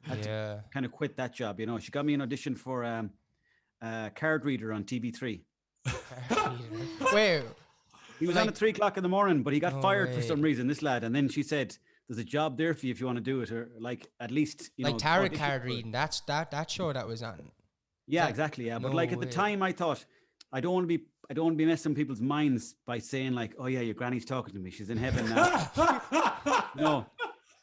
had to kind of quit that job. You know, she got me an audition for card reader on TV3. Where? He was on at 3 o'clock in the morning, but he got fired for some reason, this lad. And then she said, there's a job there for you if you want to do it, or like at least, you like know. tarot card reading. That's that show that was on. Yeah, exactly. Yeah. But like at the time I thought, I don't want to be messing people's minds by saying like, oh yeah, your granny's talking to me. She's in heaven now. No,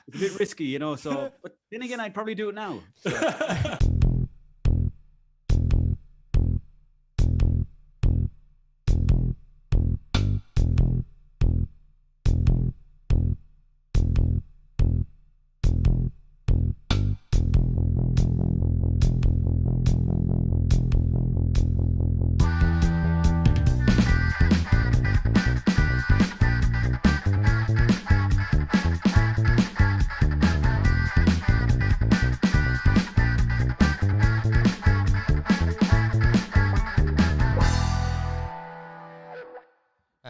it's a bit risky, you know. So, but then again, I'd probably do it now. So.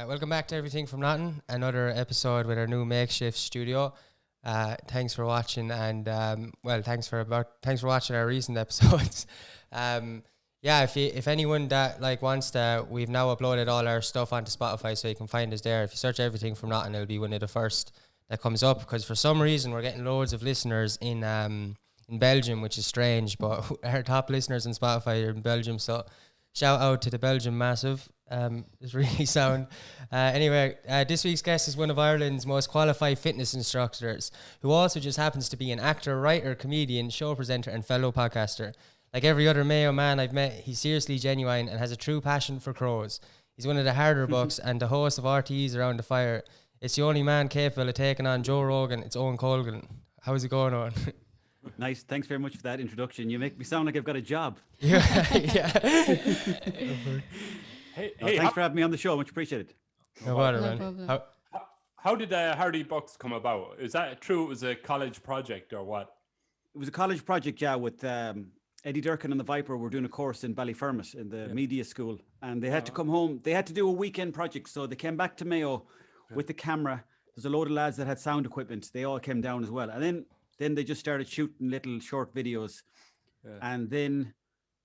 Welcome back to Everything from Nothing, another episode with our new makeshift studio. Thanks for watching, and thanks for watching our recent episodes. If anyone that like wants to, we've now uploaded all our stuff onto Spotify, so you can find us there. If you search Everything from Nothing, it'll be one of the first that comes up, because for some reason we're getting loads of listeners in Belgium, which is strange, but our top listeners on Spotify are in Belgium, so shout out to the Belgium massive. It's really sound. Anyway, this week's guest is one of Ireland's most qualified fitness instructors, who also just happens to be an actor, writer, comedian, show presenter, and fellow podcaster. Like every other Mayo man I've met, he's seriously genuine and has a true passion for crows. He's one of the Hardybucks and the host of RTÉs Around The Fire. It's the only man capable of taking on Joe Rogan. It's Owen Colgan. How's it going on? Nice. Thanks very much for that introduction. You make me sound like I've got a job. Yeah. Hey, thanks for having me on the show. Much appreciated. No bother, man. How did Hardybucks come about? Is that true? It was a college project or what? It was a college project, yeah, with Eddie Durkin and the Viper. Were doing a course in Ballyfermot in the media school, and they had to come home. They had to do a weekend project, so they came back to Mayo with the camera. There's a load of lads that had sound equipment. They all came down as well, and then they just started shooting little short videos, and then.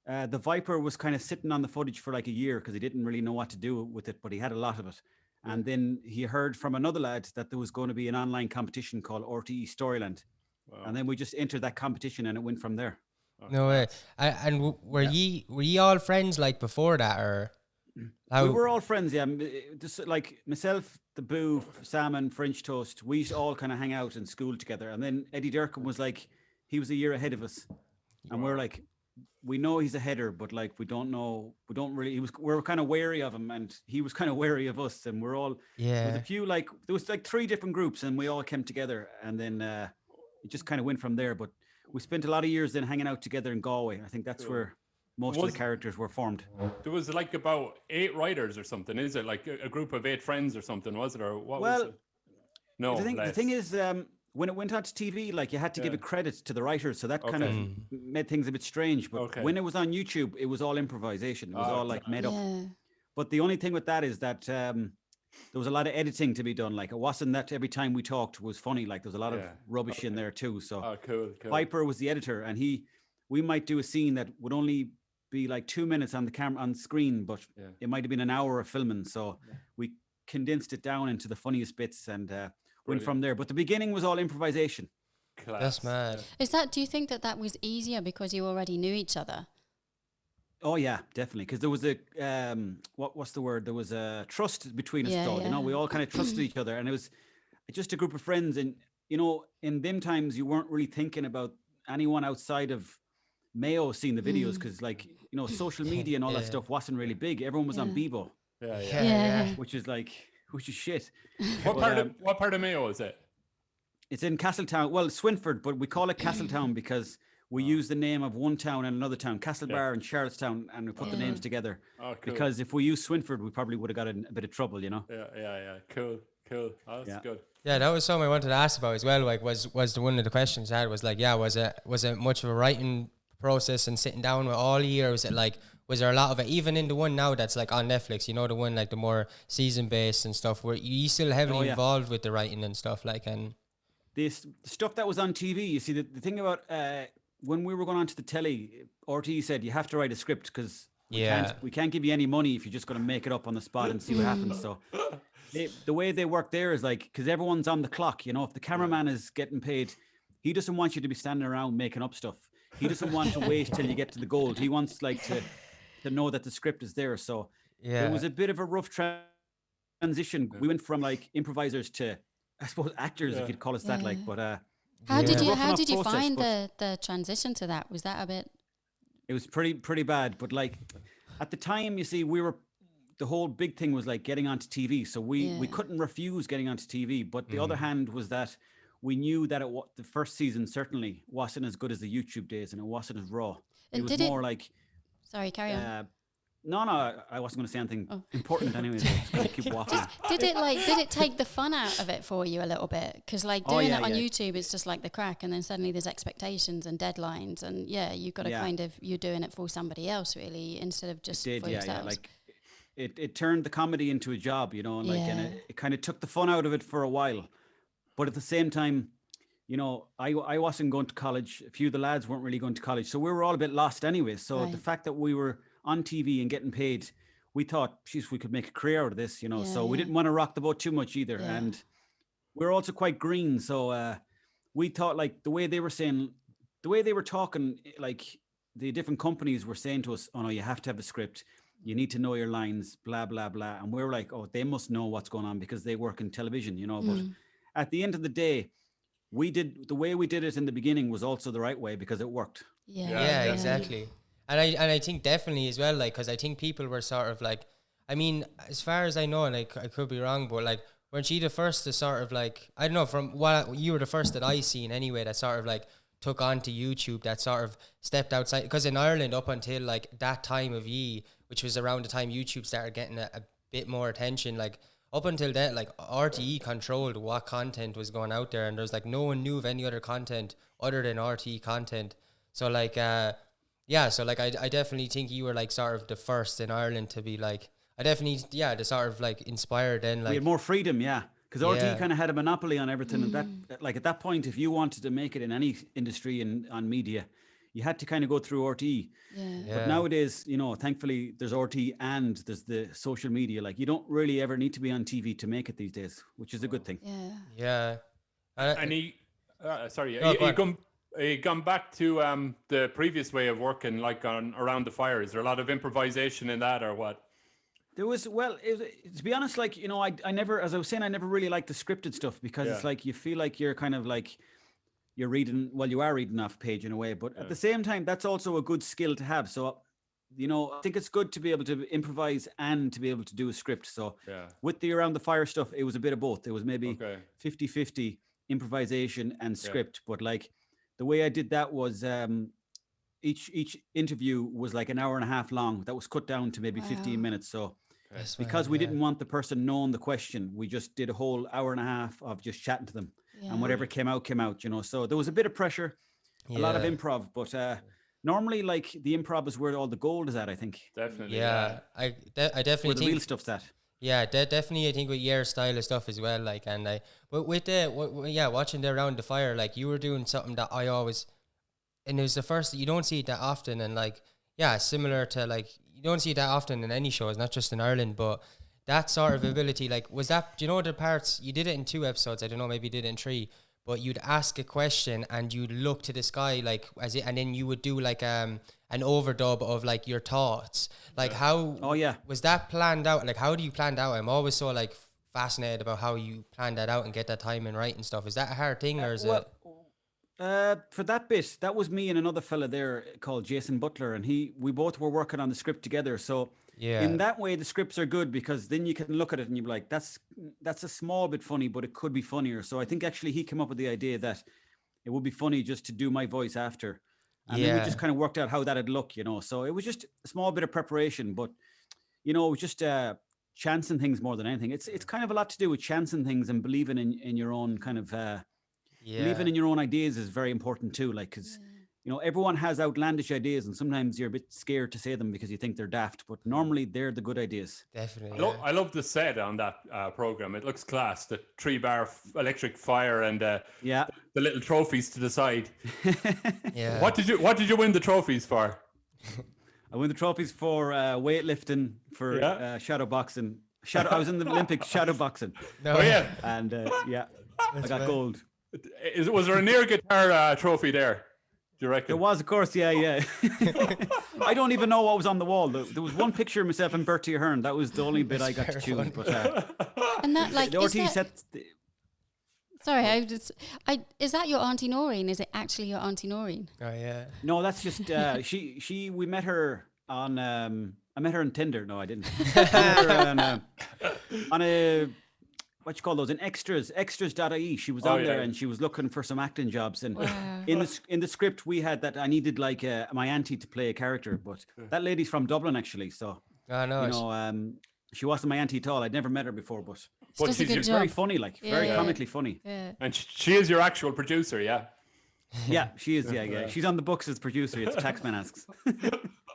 The Viper was kind of sitting on the footage for like a year because he didn't really know what to do with it, but he had a lot of it. And then he heard from another lad that there was going to be an online competition called RTÉs Storyland. Wow. And then we just entered that competition and it went from there. No way. And were ye all friends like before that, or? We were all friends, yeah. Just like myself, the Boo, Salmon, French Toast, we used to all kind of hang out in school together. And then Eddie Durkin was like, he was a year ahead of us. And we're like, we know he's a header, but like we don't really. We're kind of wary of him, and he was kind of wary of us, and we're all There was a few there was like 3 different groups, and we all came together, and then it just kind of went from there. But we spent a lot of years then hanging out together in Galway. I think that's where most of the characters were formed. There was like about 8 writers or something. Is it like a group of 8 friends or something? Was it, or what? Well, was it? No. The thing is. When it went on to TV, like you had to give a credit to the writers, so that kind of made things a bit strange. But when it was on YouTube, it was all improvisation. It was all like made up. But the only thing with that is that there was a lot of editing to be done. Like it wasn't that every time we talked was funny. Like there was a lot of rubbish in there too. So cool. Viper was the editor, and we might do a scene that would only be like 2 minutes on the camera on screen, but it might have been an hour of filming. So we condensed it down into the funniest bits and. Went from there, but the beginning was all improvisation. Class. That's mad. Do you think that was easier because you already knew each other? Oh yeah, definitely. Because there was a what's the word? There was a trust between us all. You know, we all kind of trusted each other, and it was just a group of friends. And you know, in them times, you weren't really thinking about anyone outside of Mayo seeing the videos, because like you know, social media and all that stuff wasn't really big. Everyone was on Bebo. Which is shit. What part of Mayo is it? It's in Castletown. Well, Swinford, but we call it Castletown because we use the name of one town and another town, Castlebar and Charlottetown, and we put the names together. Oh, cool. Because if we use Swinford, we probably would have got in a bit of trouble, you know? Yeah. Cool. Oh, that's good. Yeah, that was something I wanted to ask about as well. Like, was the one of the questions I had was like, was it much of a writing process and sitting down with all year? Was it like, was there a lot of it, even in the one now that's like on Netflix, you know, the one like the more season based and stuff, where you still heavily involved with the writing and stuff like, and this stuff that was on TV. You see, the thing about when we were going on to the telly, RTÉ said you have to write a script because we can't give you any money if you're just going to make it up on the spot and see what happens. So the way they work there is like, because everyone's on the clock, you know, if the cameraman is getting paid, he doesn't want you to be standing around making up stuff. He doesn't want to wait till you get to the gold. He wants like to know that the script is there. So it was a bit of a rough transition. We went from like improvisers to, I suppose, actors, if you'd call us that. Like, but how did you process, find the transition to that? Was that a bit? It was pretty bad. But like at the time, you see, the whole big thing was like getting onto TV. So we couldn't refuse getting onto TV. But the other hand was that we knew that the first season certainly wasn't as good as the YouTube days, and it wasn't as raw. And it was more like. Sorry, carry on. No, I wasn't going to say anything important anyways. I was going to keep walking. Did it take the fun out of it for you a little bit? Because like doing it on YouTube, it's just like the crack, and then suddenly there's expectations and deadlines, and you've got to you're doing it for somebody else really instead of just for yourselves. Yeah, like it turned the comedy into a job, you know, and and it kind of took the fun out of it for a while. But at the same time, you know, I wasn't going to college. A few of the lads weren't really going to college, so we were all a bit lost anyway. So the fact that we were on TV and getting paid, we thought, geez, we could make a career out of this, you know. So we didn't want to rock the boat too much either. Yeah. And we're also quite green. So we thought like the way they were talking, like the different companies were saying to us, oh no, you have to have a script. You need to know your lines, blah, blah, blah. And we were like, oh, they must know what's going on because they work in television, you know. But at the end of the day, the way we did it in the beginning was also the right way because it worked. Yeah, exactly. And I think definitely as well, like, because I think people were sort of like, I mean, as far as I know, like, I could be wrong, but like, weren't you the first to sort of like, I don't know, from what you were the first that I seen anyway, that sort of like took on to YouTube, that sort of stepped outside, because in Ireland up until like that time of year, which was around the time YouTube started getting a bit more attention, like up until then, like RTE controlled what content was going out there, and there's like no one knew of any other content other than RTE content. So like, so like I definitely think you were like sort of the first in Ireland to be like, to sort of like inspired then. Like we had more freedom, because RTE kind of had a monopoly on everything, and that, like at that point, if you wanted to make it in any industry and on media, you had to kind of go through RTE. But nowadays, you know, thankfully there's RTE and there's the social media. Like you don't really ever need to be on TV to make it these days, which is a good thing. And you gone back to the previous way of working, like on Around the Fire. Is there a lot of improvisation in that, or what? There was, to be honest, like, you know, I never, as I was saying, I never really liked the scripted stuff because it's like you feel like you're kind of like you are reading off page in a way, but at the same time, that's also a good skill to have. So, you know, I think it's good to be able to improvise and to be able to do a script. So with the Around the Fire stuff, it was a bit of both. It was maybe 50-50 improvisation and script, but like, the way I did that was each interview was like an hour and a half long. That was cut down to maybe 15 minutes. So because we didn't want the person knowing the question, we just did a whole hour and a half of just chatting to them. And whatever came out, you know. So there was a bit of pressure, a lot of improv. But normally, like, the improv is where all the gold is at, I think. Definitely. I definitely where the real stuff's at. Yeah, definitely. I think with your style of stuff as well, like, and but with watching the Around the Fire, like, you were doing something that I always, and it was the first, you don't see it that often, and like, similar to like, you don't see it that often in any shows, not just in Ireland, but that sort of ability, like, was that, do you know the parts, you did it in 2 episodes, I don't know, maybe you did it in 3, but you'd ask a question and you'd look to the sky, like, and then you would do like an overdub of like your thoughts, like how was that planned out? Like, how do you plan that out? I'm always so like fascinated about how you plan that out and get that time and right and stuff. Is that a hard thing, or is it? For that bit, that was me and another fella there called Jason Butler, and we both were working on the script together. So in that way, the scripts are good because then you can look at it and you're like, that's a small bit funny, but it could be funnier. So I think actually he came up with the idea that it would be funny just to do my voice after. And then we just kind of worked out how that'd look, you know. So it was just a small bit of preparation, but, you know, it was just chancing things more than anything. It's kind of a lot to do with chancing things and believing in your own kind of, believing in your own ideas is very important too. Like, because everyone has outlandish ideas, and sometimes you're a bit scared to say them because you think they're daft, but normally they're the good ideas. Definitely. I love the set on that program. It looks class. The 3-bar electric fire and the little trophies to the side. Yeah. What did you win the trophies for? I win the trophies for weightlifting, for shadow boxing. I was in the Olympic shadow boxing. No. Oh yeah, And I got gold. Was there an air guitar trophy there? Do you reckon? There was, of course, yeah. I don't even know what was on the wall. There was one picture of myself and Bertie Ahern. That was the only bit I got to choose. funny. But And that like the is RTÉ that, set. sorry, is that your Auntie Noreen? Is it actually your Auntie Noreen? Oh yeah. No, that's just she. We met her on. I met her on Tinder. No, I didn't. I met her on a what you call those, in extras.ie. She was on there and she was looking for some acting jobs. And in the script we had that I needed like my auntie to play a character, but that lady's from Dublin actually. So she wasn't my auntie at all. I'd never met her before, but she's very funny, like very comically funny. Yeah. And she is your actual producer, yeah? Yeah, she is. Yeah. She's on the books as producer. It's Taxman Asks.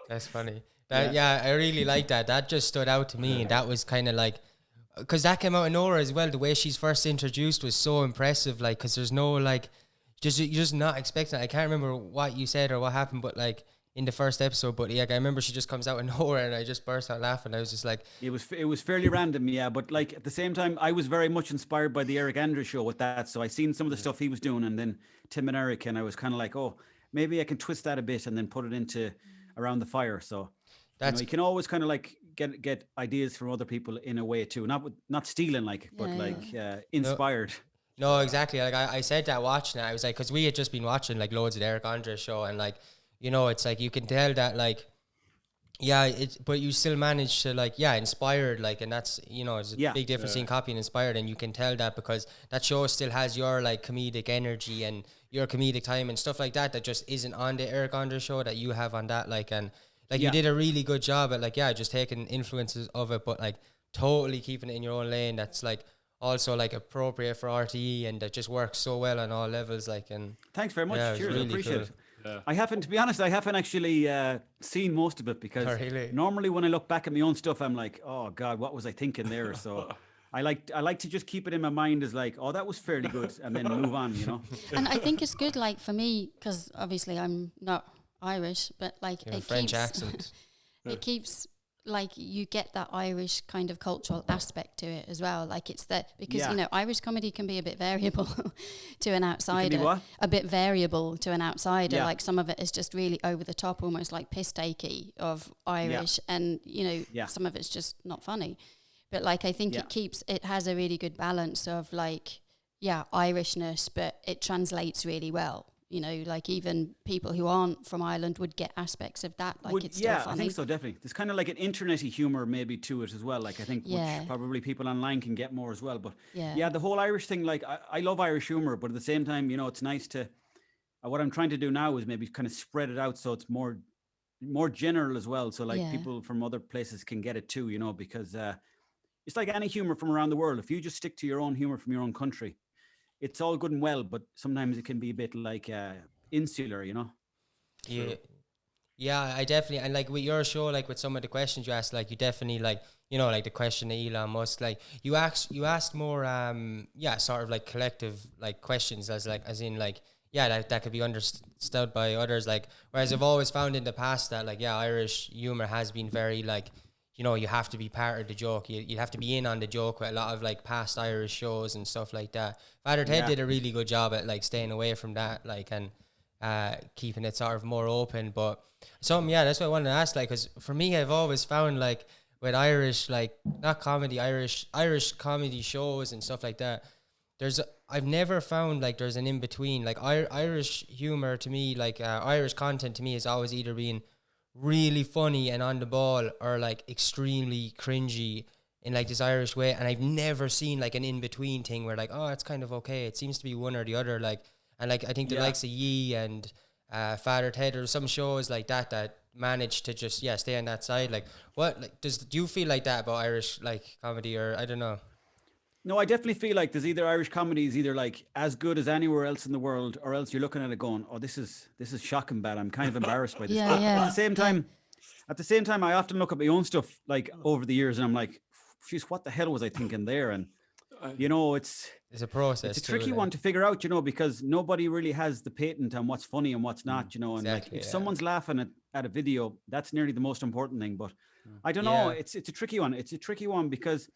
That's funny. I really like that. That just stood out to me, and that was kind of like, because that came out of nowhere as well. The way she's first introduced was so impressive, like, because there's no like, you're just not expecting it. I can't remember what you said or what happened, but like in the first episode, but I remember she just comes out of nowhere, and I just burst out laughing. I was just like, it was fairly random, but like at the same time, I was very much inspired by the Eric Andrews show with that. So I seen some of the stuff he was doing, and then Tim and Eric, and I was kind of like, oh, maybe I can twist that a bit and then put it into Around the Fire. So you can always kind of like get ideas from other people in a way too, not stealing inspired. No, exactly. Like I said that watching it, I was like, because we had just been watching like loads of the Eric Andres show, and like, it's like you can tell that like, but you still manage to like, inspired, like, and that's, it's a big difference in copy and inspired, and you can tell that because that show still has your like comedic energy and your comedic time and stuff like that just isn't on the Eric Andres show that you have on that, like, and like you did a really good job at like, just taking influences of it, but like totally keeping it in your own lane. That's like also like appropriate for RTE, and that just works so well on all levels. Like, and thanks very much. Cheers, really I appreciate cool. it. Yeah. To be honest, I haven't actually seen most of it because normally when I look back at my own stuff, I'm like, oh God, what was I thinking there? So I like to just keep it in my mind as like, oh, that was fairly good, and then move on, And I think it's good, like for me, because obviously I'm not Irish, but like it French accent. It keeps like you get that Irish kind of cultural aspect to it as well. Like it's that because Irish comedy can be a bit variable to an outsider. A bit variable to an outsider. Yeah. Like some of it is just really over the top, almost like piss takey of Irish, and some of it's just not funny. But like I think it has a really good balance of like Irishness, but it translates really well. Like even people who aren't from Ireland would get aspects of that. Like it's still funny. I think so, definitely. There's kind of like an internety humor maybe to it as well. Like I think which probably people online can get more as well. But the whole Irish thing, like I love Irish humor, but at the same time, it's nice to, what I'm trying to do now is maybe kind of spread it out so it's more general as well. So like people from other places can get it too, because it's like any humor from around the world. If you just stick to your own humor from your own country, it's all good and well, but sometimes it can be a bit like insular, Yeah, I definitely, and like with your show, like with some of the questions you asked, like you definitely like, like the question to Elon Musk, like you asked more, sort of like collective like questions as in that could be understood by others. Like, whereas I've always found in the past that like, Irish humor has been very like, you have to be part of the joke. You have to be in on the joke with a lot of like past Irish shows and stuff like that. Father Ted did a really good job at like staying away from that, like, and keeping it sort of more open. But that's what I wanted to ask. Like, because for me, I've always found like with Irish, like not comedy, Irish comedy shows and stuff like that. I've never found like there's an in between. Like Irish humor to me, like Irish content to me has always either been really funny and on the ball or like extremely cringy in like this Irish way, and I've never seen like an in-between thing where like, oh, it's kind of okay. It seems to be one or the other, like, and like I think the likes of Yee and Father Ted or some shows like that manage to just stay on that side. Like, what, like, do you feel like that about Irish like comedy, or I don't know? No, I definitely feel like there's either Irish comedy is either like as good as anywhere else in the world, or else you're looking at it going, "Oh, this is shocking bad. I'm kind of embarrassed by this." Yeah, But yeah. at the same time, I often look at my own stuff like over the years, and I'm like, "Geez, what the hell was I thinking there?" And it's a process. It's a tricky one to figure out, because nobody really has the patent on what's funny and what's not, and exactly, like if someone's laughing at a video, that's nearly the most important thing. But I don't know. It's a tricky one. It's a tricky one because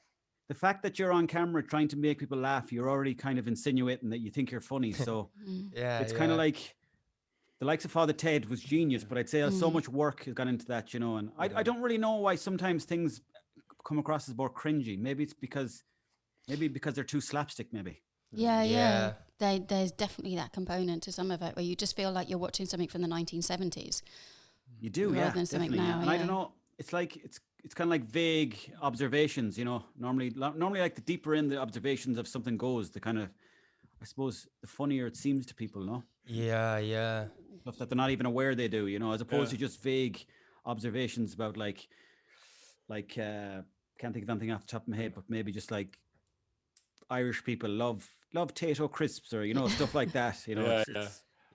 the fact that you're on camera trying to make people laugh, you're already kind of insinuating that you think you're funny. So it's kind of like the likes of Father Ted was genius, but I'd say so much work has gone into that, and I don't really know why sometimes things come across as more cringy. Maybe it's because they're too slapstick, maybe. Yeah. There's definitely that component to some of it where you just feel like you're watching something from the 1970s. You do, rather yeah, than something definitely. now, And I don't know, it's like it's kind of like vague observations, Normally, like the deeper in the observations of something goes, the kind of, I suppose, the funnier it seems to people, no? Yeah. Stuff that they're not even aware they do, as opposed to just vague observations about like can't think of anything off the top of my head, but maybe just like Irish people love Tato crisps, or stuff like that.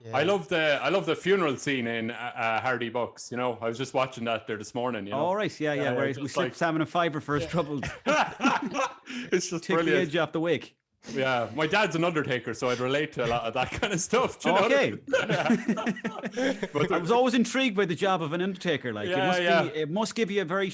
Yeah. I love the funeral scene in Hardybucks. I was just watching that there this morning. All right, yeah. Where we slipped Sam a fiver for his troubles. It's just take brilliant. The edge off the wake. Yeah, my dad's an undertaker, so I'd relate to a lot of that kind of stuff. Okay. But I was always intrigued by the job of an undertaker. Like it must give you a very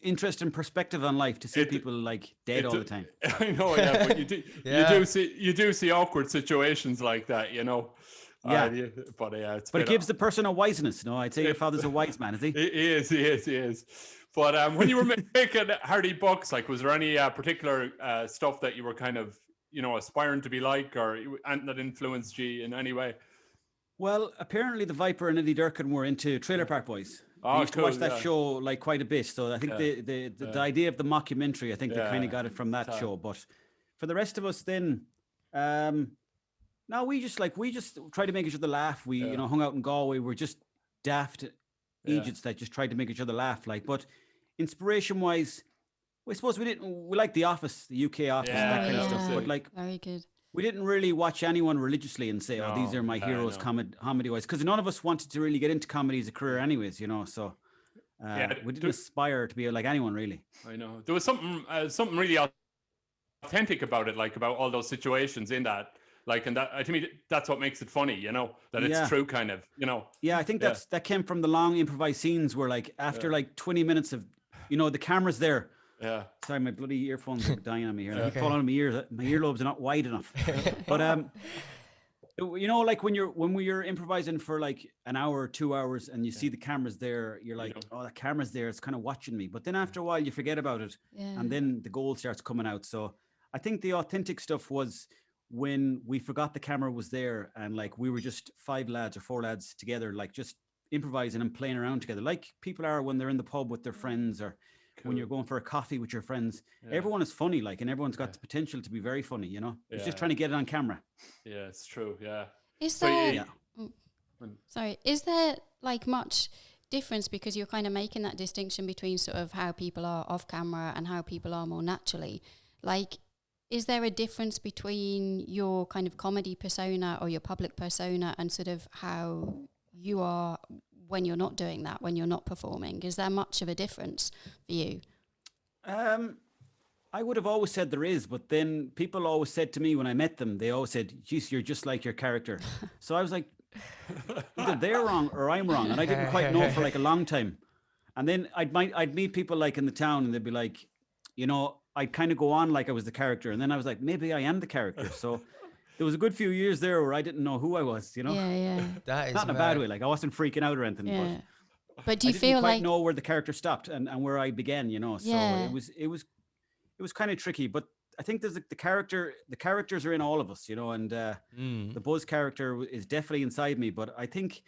interesting perspective on life to see people like dead all the time. I know, but you do see awkward situations like that, Yeah, but it gives the person a wiseness. No, I'd say your father's a wise man, is he? He is. But when you were making Hardybucks, like, was there any particular stuff that you were kind of, aspiring to be like, or that influenced you in any way? Well, apparently the Viper and Eddie Durkin were into Trailer Park Boys. I used to watch that show like quite a bit. So I think the idea of the mockumentary, I think they kind of got it from that show. But for the rest of us, then, no, we just tried to make each other laugh. We hung out in Galway. We're just daft idiots that just tried to make each other laugh. But inspiration wise, I suppose we liked The Office, the UK Office, that kind of stuff. But very good. We didn't really watch anyone religiously and say, these are my heroes comedy wise, because none of us wanted to really get into comedy as a career anyways, So we didn't aspire to be like anyone really. I know there was something really authentic about it, like about all those situations in that. Like, and that, to me, that's what makes it funny, that it's true, kind of, Yeah, I think that came from the long improvised scenes where, like, after like 20 minutes of, the camera's there. Yeah. Sorry, my bloody earphones are dying on me here. They keep falling on my ears. My earlobes are not wide enough. But like when you're improvising for like an hour or 2 hours and you see the cameras there, you're like, oh, the camera's there. It's kind of watching me. But then after a while, you forget about it, and then the gold starts coming out. So I think the authentic stuff was when we forgot the camera was there, and like we were just 5 lads or 4 lads together, like just improvising and playing around together, like people are when they're in the pub with their friends, or when you're going for a coffee with your friends. Everyone is funny, like, and everyone's got the potential to be very funny, It's just trying to get it on camera. Yeah, it's true. Yeah. Is there is there like much difference, because you're kind of making that distinction between sort of how people are off camera and how people are more naturally? Like, is there a difference between your kind of comedy persona or your public persona and sort of how you are when you're not doing that, when you're not performing? Is there much of a difference for you? I would have always said there is, but then people always said to me when I met them, they always said, geez, you're just like your character. So I was like, either they're wrong or I'm wrong. And I didn't quite know for like a long time. And then I'd meet people like in the town, and they'd be like, I'd kind of go on like I was the character. And then I was like, maybe I am the character. So there was a good few years there where I didn't know who I was, Yeah. That is not in a bad way. Like, I wasn't freaking out or anything. Yeah. But do you I feel didn't quite like know where the character stopped and where I began, So it was kind of tricky. But I think there's the characters are in all of us, and the Buzz character is definitely inside me. But I think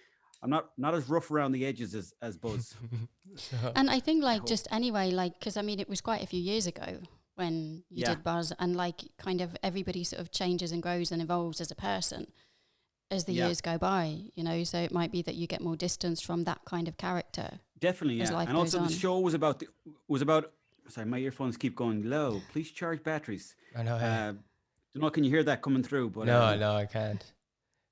I'm not as rough around the edges as Buzz. And I think like just anyway, like, because I mean it was quite a few years ago when you did Buzz, and like kind of everybody sort of changes and grows and evolves as a person as the years go by, so it might be that you get more distance from that kind of character. Definitely, yeah. And also the show was about Sorry, my earphones keep going low. Please charge batteries. I know. Don't know, can you hear that coming through? But No, I can't.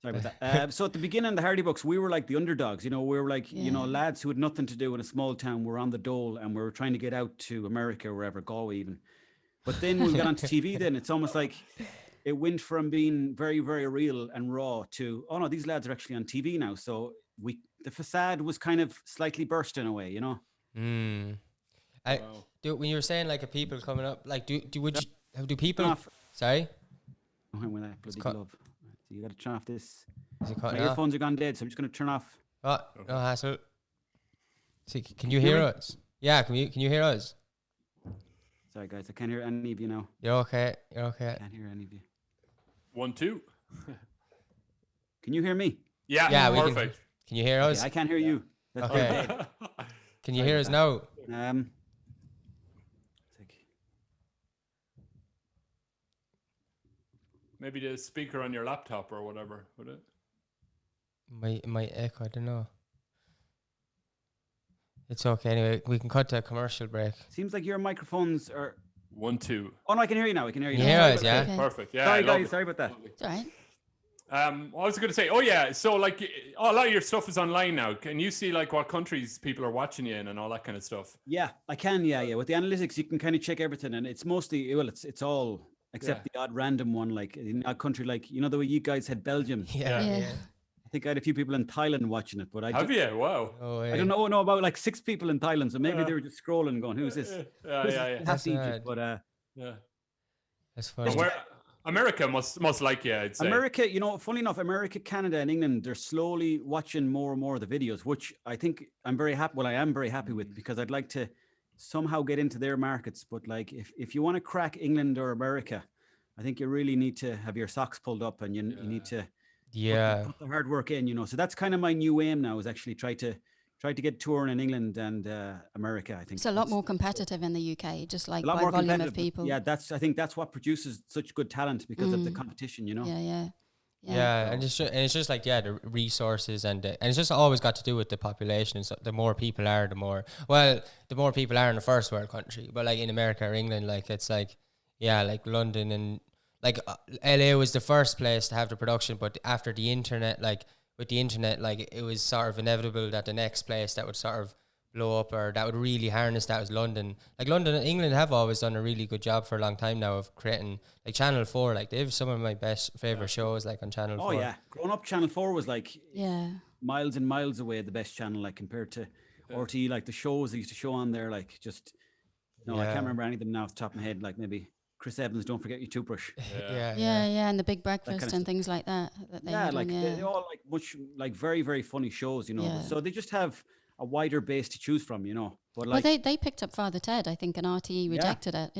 sorry about that. So at the beginning of the Hardybucks, we were like the underdogs. You know, we were like, you know, lads who had nothing to do in a small town. We're on the dole and we were trying to get out to America or wherever, Galway even. But then we got onto TV. Then it's almost like it went from being very, very real and raw to, oh no, these lads are actually on TV now. So the facade was kind of slightly burst in a way, you know. When you were saying like people coming up, like do people? Sorry. Oh, with that bloody glove. So you got to turn off this. Is it my earphones are gone dead, so I'm just going to turn off. Oh, no hassle. See, can you hear us? Yeah, can you hear us? Sorry guys, I can't hear any of you now. You're okay. I can't hear any of you. 1, 2. Can you hear me? Yeah, perfect. Can you hear us? I can't hear you. That's okay. Can you hear us now? Maybe the speaker on your laptop or whatever, would it? My echo, I don't know. It's okay anyway. We can cut to a commercial break. Seems like your microphones are 1, 2. Oh no, I can hear you now. I can hear you. Can you hear us? Yeah. Okay. Perfect. Yeah. Sorry guys, sorry about that. It's all right. I was going to say, so like a lot of your stuff is online now. Can you see like what countries people are watching you in and all that kind of stuff? Yeah, I can. Yeah. With the analytics, you can kind of check everything, and it's mostly it's all except the odd random one, like in a country like, you know, the way you guys had Belgium. Yeah. I think I had a few people in Thailand watching it, but have you? Wow. Oh, yeah. I don't know about like 6 people in Thailand, so maybe they were just scrolling, going, "Who's this?" Yeah. That's Egypt, but that's funny. America must like you, I'd say. America, you know, funny enough, America, Canada, and England, they're slowly watching more and more of the videos, which I think I'm very happy. Well, I am very happy with, because I'd like to somehow get into their markets. But like, if you want to crack England or America, I think you really need to have your socks pulled up, and you need to put the hard work in, you know. So that's kind of my new aim now, is actually try to get touring in England and America. I think it's a lot more competitive in the UK, just like a lot by more volume of people. Yeah, I think that's what produces such good talent, because of the competition, you know. Yeah, and it's just like the resources and it's just always got to do with the population. So the more people are, the more people are in a first world country. But like in America or England, like it's like like London and like LA was the first place to have the production, but after the internet, like with the internet, like it was sort of inevitable that the next place that would sort of blow up or that would really harness that was London. Like London and England have always done a really good job for a long time now of creating, like Channel 4, like they have some of my best favourite shows like on Channel 4. Oh yeah, growing up Channel 4 was like miles and miles away the best channel, like compared to RTÉ, like the shows they used to show on there, like just, I can't remember any of them now off the top of my head, like maybe Chris Evans' Don't Forget Your Toothbrush. And the Big Breakfast and things like that. They're all like much, like very, very funny shows, you know. Yeah. So they just have a wider base to choose from, you know. But like, they picked up Father Ted, I think, and RTÉ rejected it.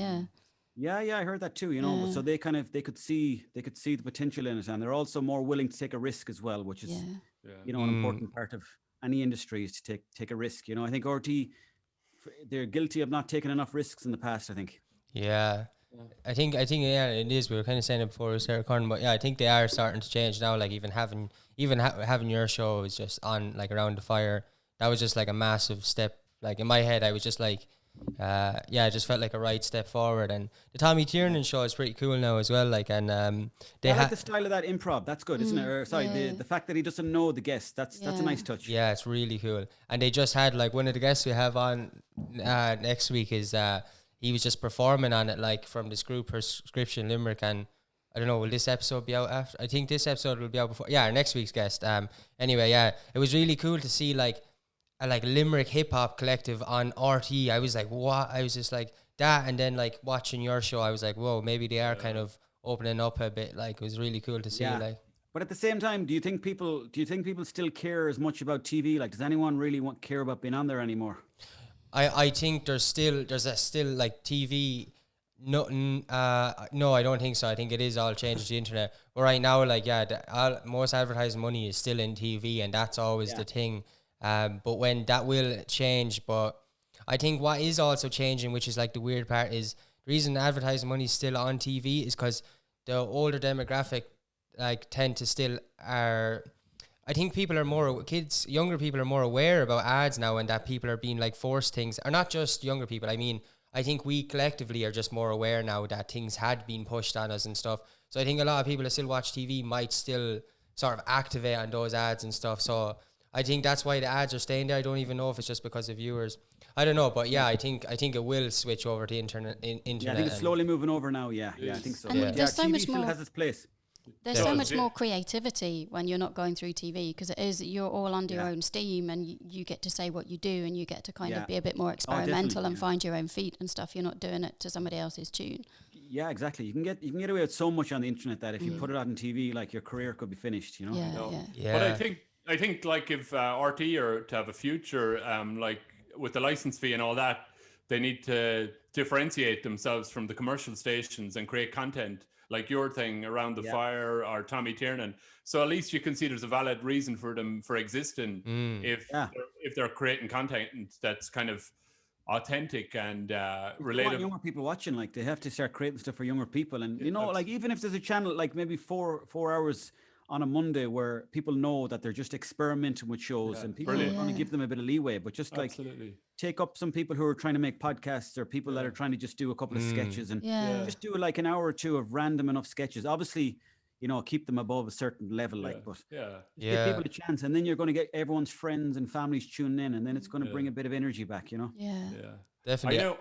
Yeah, I heard that too, you know. So they could see the potential in it, and they're also more willing to take a risk as well, which is you know, an important part of any industry, is to take a risk. You know, I think RTÉ, they're guilty of not taking enough risks in the past, I think. Yeah. I think it is. We were kind of saying it before we started recording, but I think they are starting to change now. Like even having your show is just on like Around the Fire. That was just like a massive step. Like in my head, I was just like, it just felt like a right step forward. And the Tommy Tiernan show is pretty cool now as well. Like, and they like the style of that improv. That's good, isn't it? Or sorry, the fact that he doesn't know the guest. That's a nice touch. Yeah, it's really cool. And they just had like one of the guests we have on next week is. He was just performing on it, like from this group Prescription Limerick, and I don't know, will this episode be out after? I think this episode will be out before. Yeah, our next week's guest. Anyway, it was really cool to see like a Limerick hip hop collective on RTÉ. I was like, what? I was just like that, and then like watching your show, I was like, whoa, maybe they are kind of opening up a bit. Like it was really cool to see. Like, but at the same time, do you think people still care as much about TV? Like, does anyone really care about being on there anymore? I think there's still like TV. No, I don't think so. I think it is all changed to the internet. But right now, like most advertising money is still in TV, and that's always the thing. But when that will change, but I think what is also changing, which is like the weird part, is the reason advertising money is still on TV is because the older demographic like tend to still are. I think younger people are more aware about ads now, and that people are being like forced things, or not just younger people. I mean, I think we collectively are just more aware now that things had been pushed on us and stuff. So I think a lot of people that still watch TV might still sort of activate on those ads and stuff. So I think that's why the ads are staying there. I don't even know if it's just because of viewers. I don't know, but yeah, I think it will switch over to internet. Yeah, I think it's slowly moving over now. Yeah, I think so. And there's so TV much still more. has its place. There's so much more creativity when you're not going through TV, because you're all under your own steam, and you get to say what you do, and you get to kind of be a bit more experimental and find your own feet and stuff. You're not doing it to somebody else's tune. Yeah, exactly. You can get away with so much on the internet that if you put it out on TV, like your career could be finished. You know. Yeah. But I think like if RT are to have a future, like with the license fee and all that, they need to differentiate themselves from the commercial stations and create content like your thing Around the Fire or Tommy Tiernan. So at least you can see there's a valid reason for them for existing if they're creating content that's kind of authentic and related. Younger people watching, like they have to start creating stuff for younger people, and you know, like even if there's a channel like maybe 4 hours on a Monday where people know that they're just experimenting with shows and people are going to give them a bit of leeway, but just like take up some people who are trying to make podcasts or people that are trying to just do a couple of sketches and just do like an hour or two of random enough sketches. Obviously, you know, keep them above a certain level, like, but give people a chance, and then you're going to get everyone's friends and families tuning in, and then it's going to bring a bit of energy back, you know? Yeah, definitely.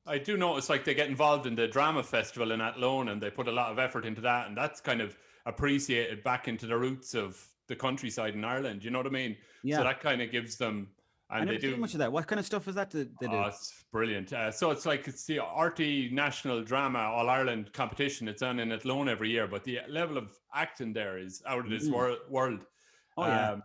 I do notice like they get involved in the drama festival in Athlone, and they put a lot of effort into that, and that's kind of appreciated back into the roots of the countryside in Ireland. You know what I mean? Yeah. So that kind of gives them, and they do much of that. What kind of stuff is that they do? Oh, it's brilliant. So it's the RT National Drama All Ireland competition. It's on in Athlone every year, but the level of acting there is out of this world. Oh yeah.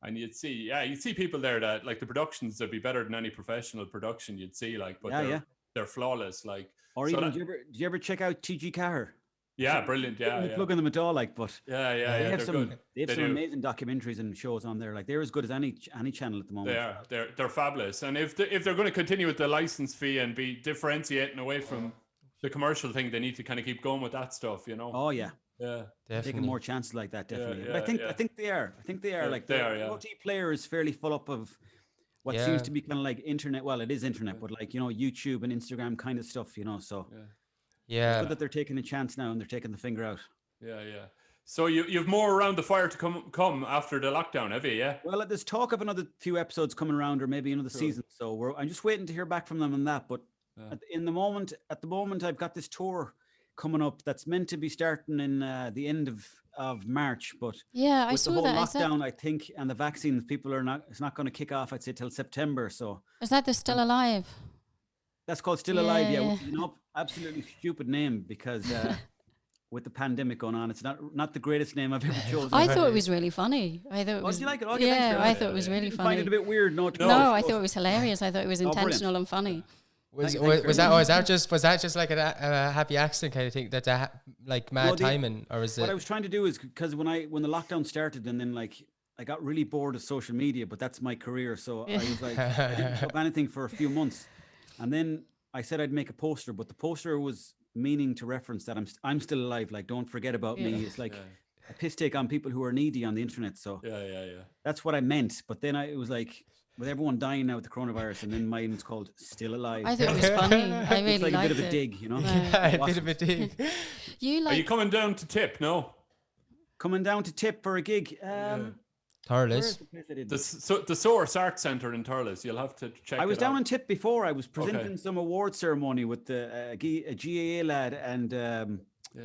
And you'd see people there that like the productions would be better than any professional production you'd see, like, but they're flawless, like. Or so even, do you ever check out TG Carr? Yeah, brilliant. Yeah, plugging them at all, like, but they have some amazing documentaries and shows on there. Like, they're as good as any channel at the moment. They're fabulous. And if they're going to continue with the license fee and be differentiating away from the commercial thing, they need to kind of keep going with that stuff, you know. Oh yeah, definitely. Taking more chances like that, definitely. But I think they are. Like the OT player is fairly full up of what seems to be kind of like internet. Well, it is internet, but like, you know, YouTube and Instagram kind of stuff, you know. So. Yeah, it's good that they're taking a chance now and they're taking the finger out. Yeah. So you've more Around the Fire to come after the lockdown, have you? Yeah. Well, there's talk of another few episodes coming around, or maybe another season. So I'm just waiting to hear back from them on that. But at the moment, I've got this tour coming up that's meant to be starting in the end of March. But I with saw the whole that lockdown, I think, and the vaccines, it's not going to kick off, I'd say, till September. So is that the Still Alive? That's called Still Alive, yeah. You know, absolutely stupid name because with the pandemic going on, it's not the greatest name I've ever chosen. I thought it was really funny. I thought it was. Did you like it? Oh, I thought it was really funny. Find it a bit weird? No, I thought it was hilarious. I thought it was intentional and funny. Was that just like a happy accident kind of thing? That's like mad timing, or is it? What I was trying to do is because when the lockdown started, and then like I got really bored of social media, but that's my career, so I was like, I didn't shop anything for a few months. And then I said I'd make a poster, but the poster was meaning to reference that I'm still alive. Like, don't forget about me. It's like a piss take on people who are needy on the internet. So that's what I meant. But then it was like, with everyone dying now with the coronavirus, and then mine's called Still Alive. I thought it was funny. I really like liked a bit of a dig, you know. A bit of a dig. Are you coming down to Tip? No. Coming down to Tip for a gig. Thurles. The Source Arts Centre in Thurles. You'll have to check it out. I was down in Tip before. I was presenting some award ceremony with a GAA lad and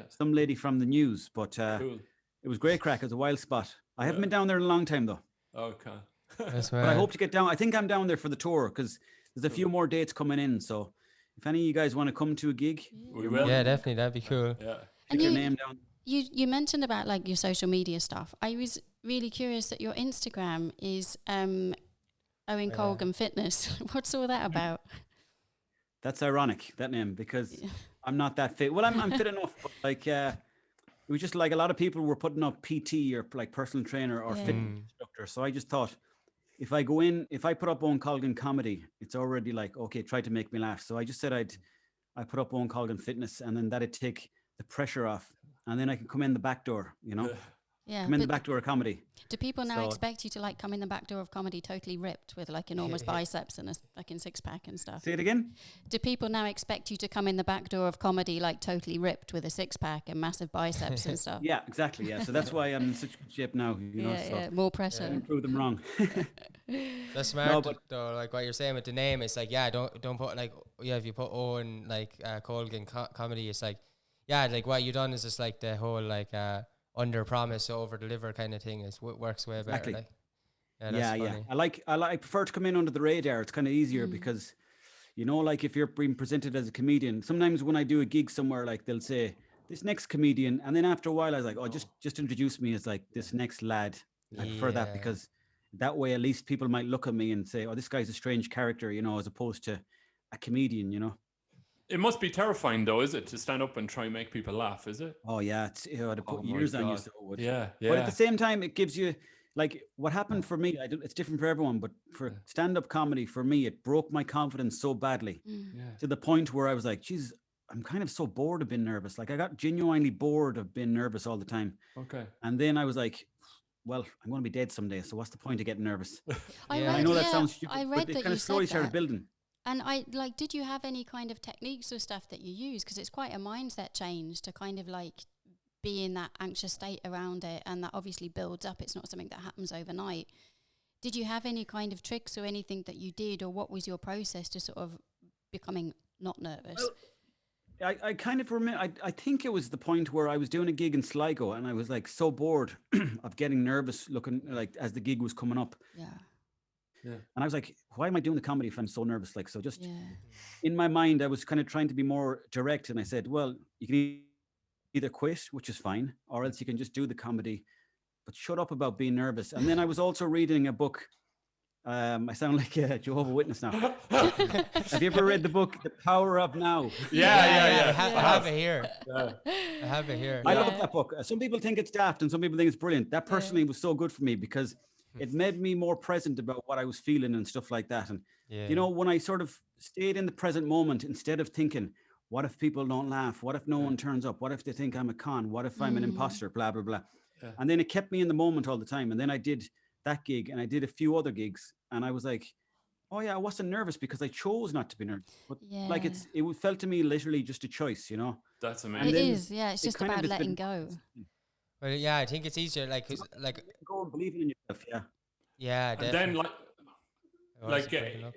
some lady from the news. But it was great crack. It was a wild spot. I haven't been down there in a long time, though. Okay. That's right. But I hope to get down. I think I'm down there for the tour because there's a few more dates coming in. So if any of you guys want to come to a gig, we will. Yeah, definitely. That'd be cool. Yeah. Put your name down. You mentioned about like your social media stuff. I was really curious that your Instagram is Owen Colgan Fitness. What's all that about? That's ironic, that name, because I'm not that fit. Well, I'm fit enough, but like it was just like a lot of people were putting up PT or like personal trainer or fitness instructor. So I just thought if I put up Owen Colgan comedy, it's already like, okay, try to make me laugh. So I just said I put up Owen Colgan Fitness, and then that'd take the pressure off, and then I could come in the back door, you know. Yeah. come in the back door of comedy. Do people now So- expect you to like come in the back door of comedy totally ripped with like enormous biceps and a fucking six pack and stuff? Say it again. Do people now expect you to come in the back door of comedy like totally ripped with a six pack and massive biceps and stuff? Yeah, exactly. Yeah, so that's why I'm in such good shape now. You know, Yeah, so yeah, more pressure. don't prove them wrong. That's smart, No, but- though. Like what you're saying with the name, it's like, yeah, don't put like, yeah, if you put Owen like Colgan comedy, it's like, yeah, like what you done is just like the whole like under promise over deliver kind of thing. Is works way better. Exactly. Like, that's Yeah. funny. I prefer to come in under the radar. It's kind of easier because, you know, like if you're being presented as a comedian, sometimes when I do a gig somewhere, like they'll say this next comedian, and then after a while I was like, oh, just introduce me as like this next lad. I prefer that Yeah. because that way at least people might look at me and say, oh, this guy's a strange character, you know, as opposed to a comedian, you know. It must be terrifying, though, is it, to stand up and try and make people laugh? Is it? Oh yeah, it's to put Oh my years on you. God. So it would. Yeah. But at the same time, it gives you like what happened for me. It's different for everyone, but for stand-up comedy, for me, it broke my confidence so badly to the point where I was like, "Geez, I'm kind of so bored of being nervous." Like I got genuinely bored of being nervous all the time. Okay. And then I was like, "Well, I'm going to be dead someday, so what's the point of getting nervous?" I Yeah. read, I know that yeah, sounds stupid, I but read it that kind you of slowly said started that. building. And I like, did you have any kind of techniques or stuff that you use? Because it's quite a mindset change to kind of like be in that anxious state around it, and that obviously builds up. It's not something that happens overnight. Did you have any kind of tricks or anything that you did, or what was your process to sort of becoming not nervous? Well, I kind of remember, I think it was the point where I was doing a gig in Sligo and I was like so bored of getting nervous looking like as the gig was coming up. Yeah, And I was like, why am I doing the comedy if I'm so nervous? Like, so just yeah, in my mind, I was kind of trying to be more direct. And I said, well, you can either quit, which is fine, or else you can just do the comedy, but shut up about being nervous. And then I was also reading a book. I sound like a Jehovah's Witness now. Have you ever read the book, The Power of Now? I Yeah. have it here. I have it here. I Yeah. love that book. Some people think it's daft and some people think it's brilliant. That personally was so good for me because it made me more present about what I was feeling and stuff like that. And, Yeah. you know, when I sort of stayed in the present moment, instead of thinking, what if people don't laugh? What if no one turns up? What if they think I'm a con? What if I'm an imposter? Blah, blah, blah. Yeah. And then it kept me in the moment all the time. And then I did that gig and I did a few other gigs. And I was like, oh yeah, I wasn't nervous because I chose not to be nervous. But like Yeah. it felt to me literally just a choice, you know? That's it amazing. then is. Yeah, it's it just kind of about has letting been- go. Well, yeah, I think it's easier. Like, 'cause, like, Go and believing in yourself, yeah. yeah. And then, definitely. Oh, like, it's breaking up.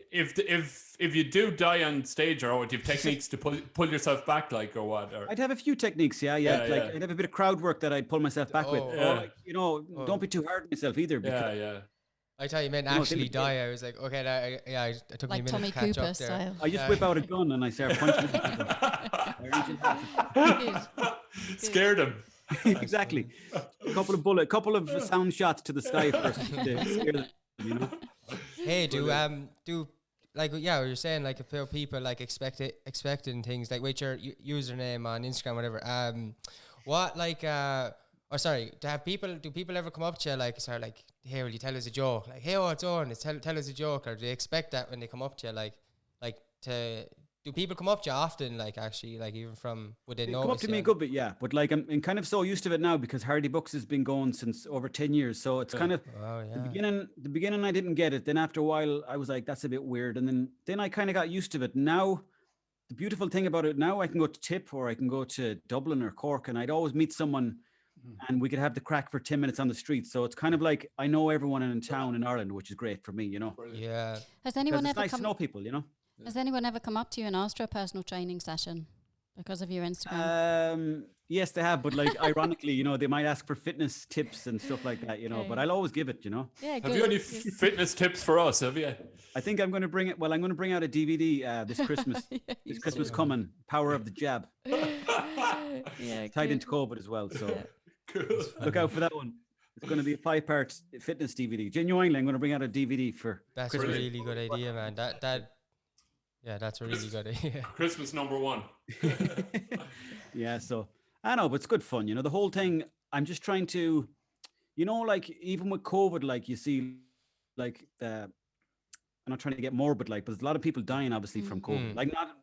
if you do die on stage, or do you have techniques to pull yourself back, like, or what? Or I'd have a few techniques, yeah. Yeah, Like yeah. I'd have a bit of crowd work that I'd pull myself back with. Oh. Or Yeah. like, you know, don't be too hard on yourself either. Because yeah. I thought you meant You know, actually they- die. I was like, okay, it took me a Like minute Tommy to catch Cooper up there. style. I just whip out a gun and I start punching people. Good. Scared him. Exactly. A couple of sound shots to the sky first to scare them, you know. Hey, do like, yeah, you're saying like if people like expecting things like with your username on Instagram, whatever. What like do people ever come up to you like, sorry, like, hey, will you tell us a joke? Like, hey, what's on? Tell us a joke, or do they expect that when they come up to you, like do people come up to you often, like, actually, like, even from, would they They know? come up to me a good bit, yeah. But like I'm kind of so used to it now because Hardybucks has been going since over 10 years. So it's kind of Oh, yeah. the beginning I didn't get it. Then after a while I was like, that's a bit weird. And then I kind of got used to it. Now the beautiful thing about it, now I can go to Tip or I can go to Dublin or Cork and I'd always meet someone and we could have the crack for 10 minutes on the street. So it's kind of like I know everyone in town in Ireland, which is great for me, you know. Yeah. Has Because anyone it's ever nice to know people, you know. Has anyone ever come up to you and asked for a personal training session because of your Instagram? Yes, they have, but like ironically, you know, they might ask for fitness tips and stuff like that, you know. Okay. But I'll always give it, you know. Yeah, good. Have you any fitness tips for us? Have you? I think I'm going to bring it. Well, I'm going to bring out a DVD this Christmas. Yeah, This Christmas coming, Power of the Jab, yeah, tied good. into COVID as well. So Cool. look out for that one. It's going to be a 5-part fitness DVD. Genuinely, I'm going to bring out a DVD for That's Christmas. a really good idea, man. Yeah, that's a really good idea. Christmas #1. Yeah, so I know, but it's good fun. You know, the whole thing. I'm just trying to, you know, like even with COVID, like you see, like I'm not trying to get morbid, like, but there's a lot of people dying obviously from COVID. Like not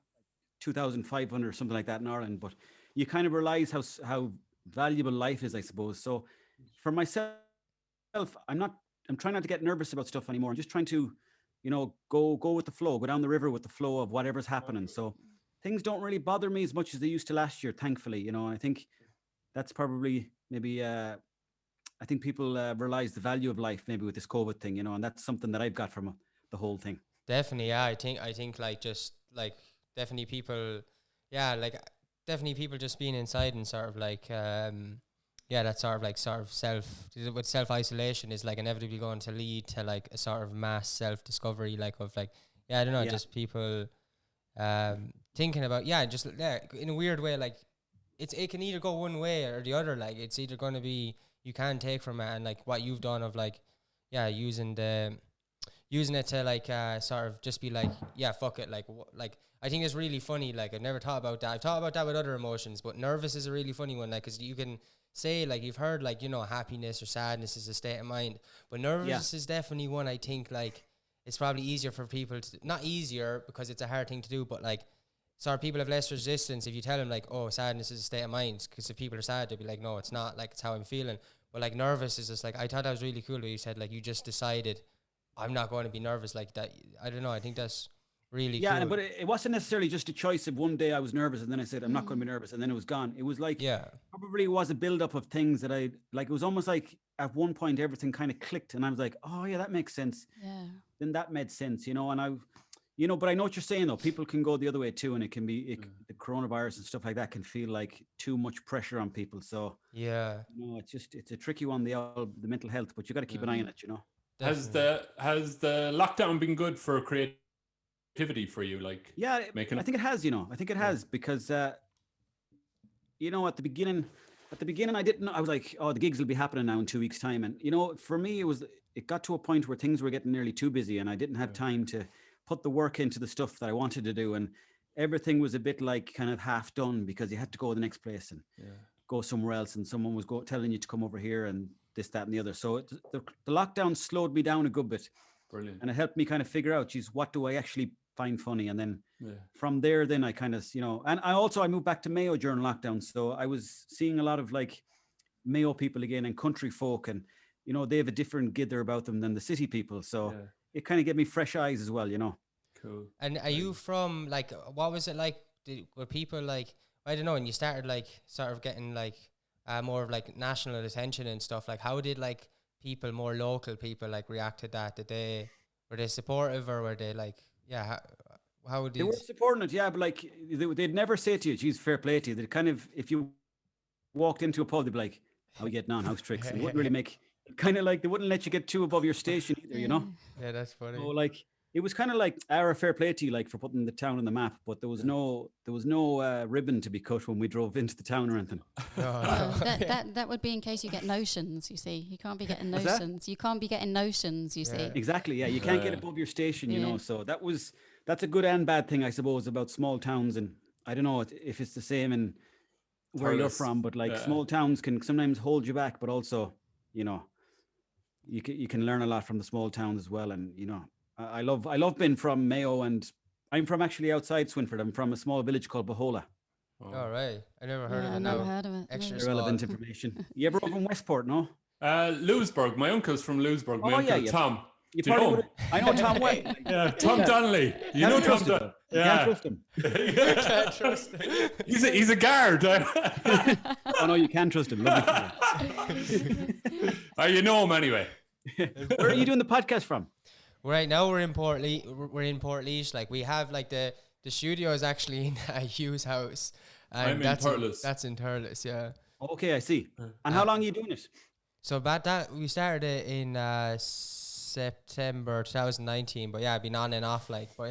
2,500 or something like that in Ireland, but you kind of realize how valuable life is, I suppose. So for myself, I'm trying not to get nervous about stuff anymore. I'm just trying to, go with the flow, go down the river with the flow of whatever's happening. So things don't really bother me as much as they used to last year, thankfully, and I think that's probably maybe, I think people realize the value of life maybe with this COVID thing, and that's something that I've got from the whole thing. Definitely, yeah. I think like just like definitely people, yeah, like definitely people just being inside and sort of like, that sort of self isolation is like inevitably going to lead to like a sort of mass self discovery, like of like, I don't know, just people thinking about, just in a weird way, like it can either go one way or the other. Like it's either going to be you can take from it and like what you've done of like, using it to like sort of just be like, fuck it, like I think it's really funny. Like I've never thought about that. I've thought about that with other emotions, but nervous is a really funny one. Like because you can say like you've heard like happiness or sadness is a state of mind, but nervous is definitely one. I think like it's probably easier for people to, not easier because it's a hard thing to do, but like sort of people have less resistance if you tell them like, oh, sadness is a state of mind, because if people are sad they'll be like, no, it's not, like it's how I'm feeling. But like nervous is just like, I thought that was really cool where you said like you just decided I'm not going to be nervous like that. I don't know, I think that's really cool. But it wasn't necessarily just a choice of one day I was nervous and then I said I'm not going to be nervous and then it was gone. It was like probably was a build up of things that I like. It was almost like at one point everything kind of clicked and I was like, oh yeah, that makes sense. Then that made sense, and I but I know what you're saying though. People can go the other way too, and it can be the coronavirus and stuff like that can feel like too much pressure on people. So it's a tricky one, the mental health, but you got to keep an eye on it. Has the lockdown been good for creativity for you? Like I think it has. I think it has because at the beginning I didn't know. I was like, oh, the gigs will be happening now in 2 weeks' time, and for me it got to a point where things were getting nearly too busy, and I didn't have time to put the work into the stuff that I wanted to do, and everything was a bit like kind of half done because you had to go to the next place and go somewhere else, and someone was telling you to come over here and this, that, and the other. So the lockdown slowed me down a good bit. Brilliant. And it helped me kind of figure out, geez, what do I actually find funny? And then from there, then I kind of, and I moved back to Mayo during lockdown. So I was seeing a lot of like Mayo people again and country folk, and, they have a different gither about them than the city people. So it kind of gave me fresh eyes as well, Cool. And are you from like, what was it like? Were people like, I don't know, and you started like sort of getting like more of like national attention and stuff, like how did like people, more local people, like react to that? Were they supportive, or were they like, how would they were supporting it, but like they'd never say to you, geez, fair play to you. They'd kind of, if you walked into a pub, they'd be like, how are you getting on, how's tricks? They wouldn't really make, kind of like, they wouldn't let you get too above your station either, Yeah, that's funny. So like it was kind of like our fair play to you, like for putting the town on the map, but there was no ribbon to be cut when we drove into the town or anything. That would be in case you get notions. You see, you can't be getting notions. You can't be getting notions. You see, exactly. Yeah, you can't get above your station. So that's a good and bad thing, I suppose, about small towns. And I don't know if it's the same in where you're from, but like small towns can sometimes hold you back, but also, you can learn a lot from the small towns as well. And I love being from Mayo, and I'm from actually outside Swinford. I'm from a small village called Bahola. All right, I never heard of it. Never heard of it. Extra relevant information. You ever over in Westport? No. Lewisburg. My uncle's from Lewisburg. My uncle Tom. You probably would. I know Tom well. Tom Donnelly. You know Tom Donnelly. You can't trust him. Can't trust him. He's a guard. Oh no, you can trust him. You know him anyway. Where are you doing the podcast from? Right now we're in Portlaoise. Like we have like the studio is actually in Hugh's house. And I'm in Turles. That's in Turles, yeah. Okay, I see. And how long are you doing it? So about that, we started it in September 2019. But I've been on and off, like. But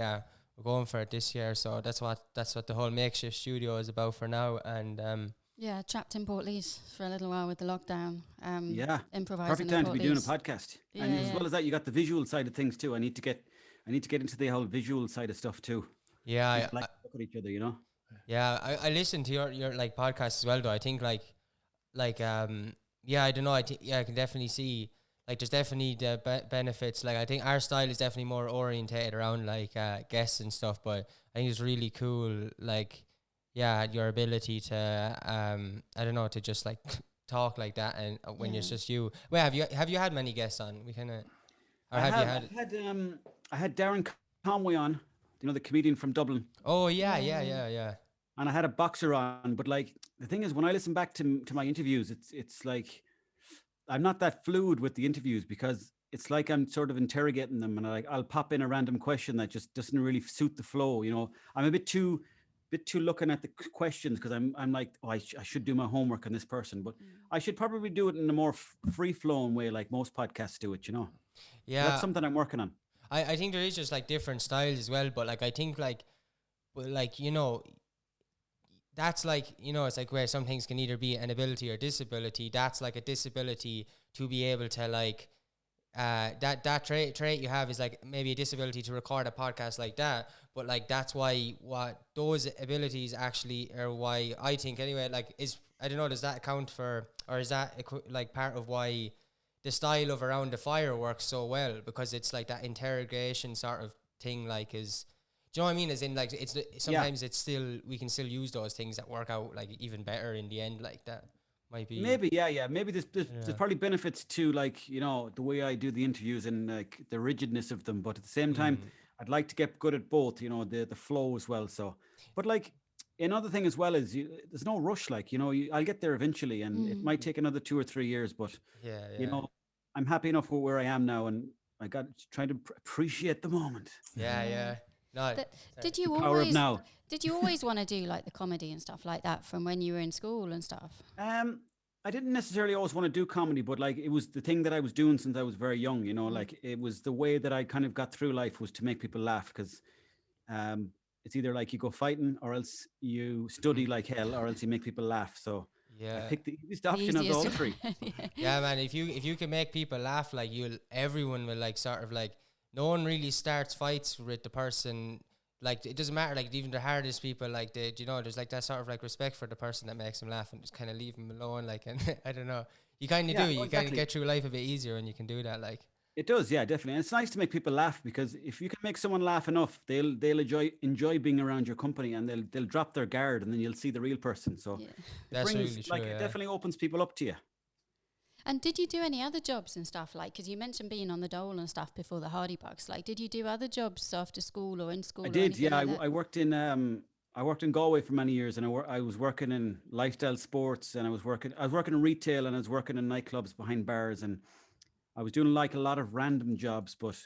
we're going for it this year. So that's what the whole makeshift studio is about for now. And trapped in Portlaoise for a little while with the lockdown. Improvising. Perfect time to be doing a podcast. And as well as that, you got the visual side of things too. I need to get into the whole visual side of stuff too. Yeah, look at each other, Yeah, I listen to your like podcast as well, though. I think I don't know. I think I can definitely see like there's definitely the benefits. Like I think our style is definitely more orientated around like guests and stuff. But I think it's really cool. Like your ability to I don't know, to just like talk like that, and when it's just you. Well, have you had many guests on? We kind of, or have you had? I had Darren Conway on, you know, the comedian from Dublin. Oh yeah. And I had a boxer on, but like the thing is, when I listen back to my interviews, it's like I'm not that fluid with the interviews because it's like I'm sort of interrogating them, and I'll pop in a random question that just doesn't really suit the flow. You know, I'm a bit too looking at the questions because I'm like, oh, I should do my homework on this person, but I should probably do it in a more free flowing way, like most podcasts do it. You know, Yeah, so that's something I'm working on. I think there is just like different styles as well, but like I think like, well, like, you know, that's like, you know, it's like where some things can either be an ability or disability. That's like a disability to be able to like, that trait you have is like maybe a disability to record a podcast like that, but like that's why what those abilities actually are, why I think anyway, like is, I don't know, does that account for, or is that like part of why the style of Around the Fire works so well, because it's like that interrogation sort of thing, like is, do you know what I mean? As in like it's sometimes it's still, we can still use those things that work out like even better in the end, like that. Might be maybe maybe there's probably benefits to, like, you know, the way I do the interviews and like the rigidness of them, but at the same time I'd like to get good at both, you know, the flow as well. So but like another thing as well is there's no rush, like, you know, I'll get there eventually, and it might take another 2 or 3 years, but you know, I'm happy enough with where I am now, and I got trying to appreciate the moment. No, did you Power of now. Did you always want to do like the comedy and stuff like that from when you were in school and stuff? I didn't necessarily always want to do comedy, but like it was the thing that I was doing since I was very young, you know, like it was the way that I kind of got through life, was to make people laugh, because it's either like you go fighting or else you study like hell or else you make people laugh. So I picked the easiest option of all three. Yeah, man, if you can make people laugh, like everyone will like sort of like, no one really starts fights with the person. Like, it doesn't matter, like, even the hardest people, like, you know, there's, like, that sort of, like, respect for the person that makes them laugh, and just kind of leave them alone, like, and I don't know. You kind of do. You kind of get through life a bit easier when you can do that, like. It does, yeah, definitely. And it's nice to make people laugh, because if you can make someone laugh enough, they'll enjoy being around your company, and they'll drop their guard, and then you'll see the real person. So that's really true, it definitely opens people up to you. And did you do any other jobs and stuff? Like, because you mentioned being on the dole and stuff before the Hardybucks. Like, did you do other jobs after school or in school? I did, yeah. I worked in Galway for many years, and I was working in lifestyle sports, and I was working in retail, and I was working in nightclubs behind bars, and I was doing like a lot of random jobs. But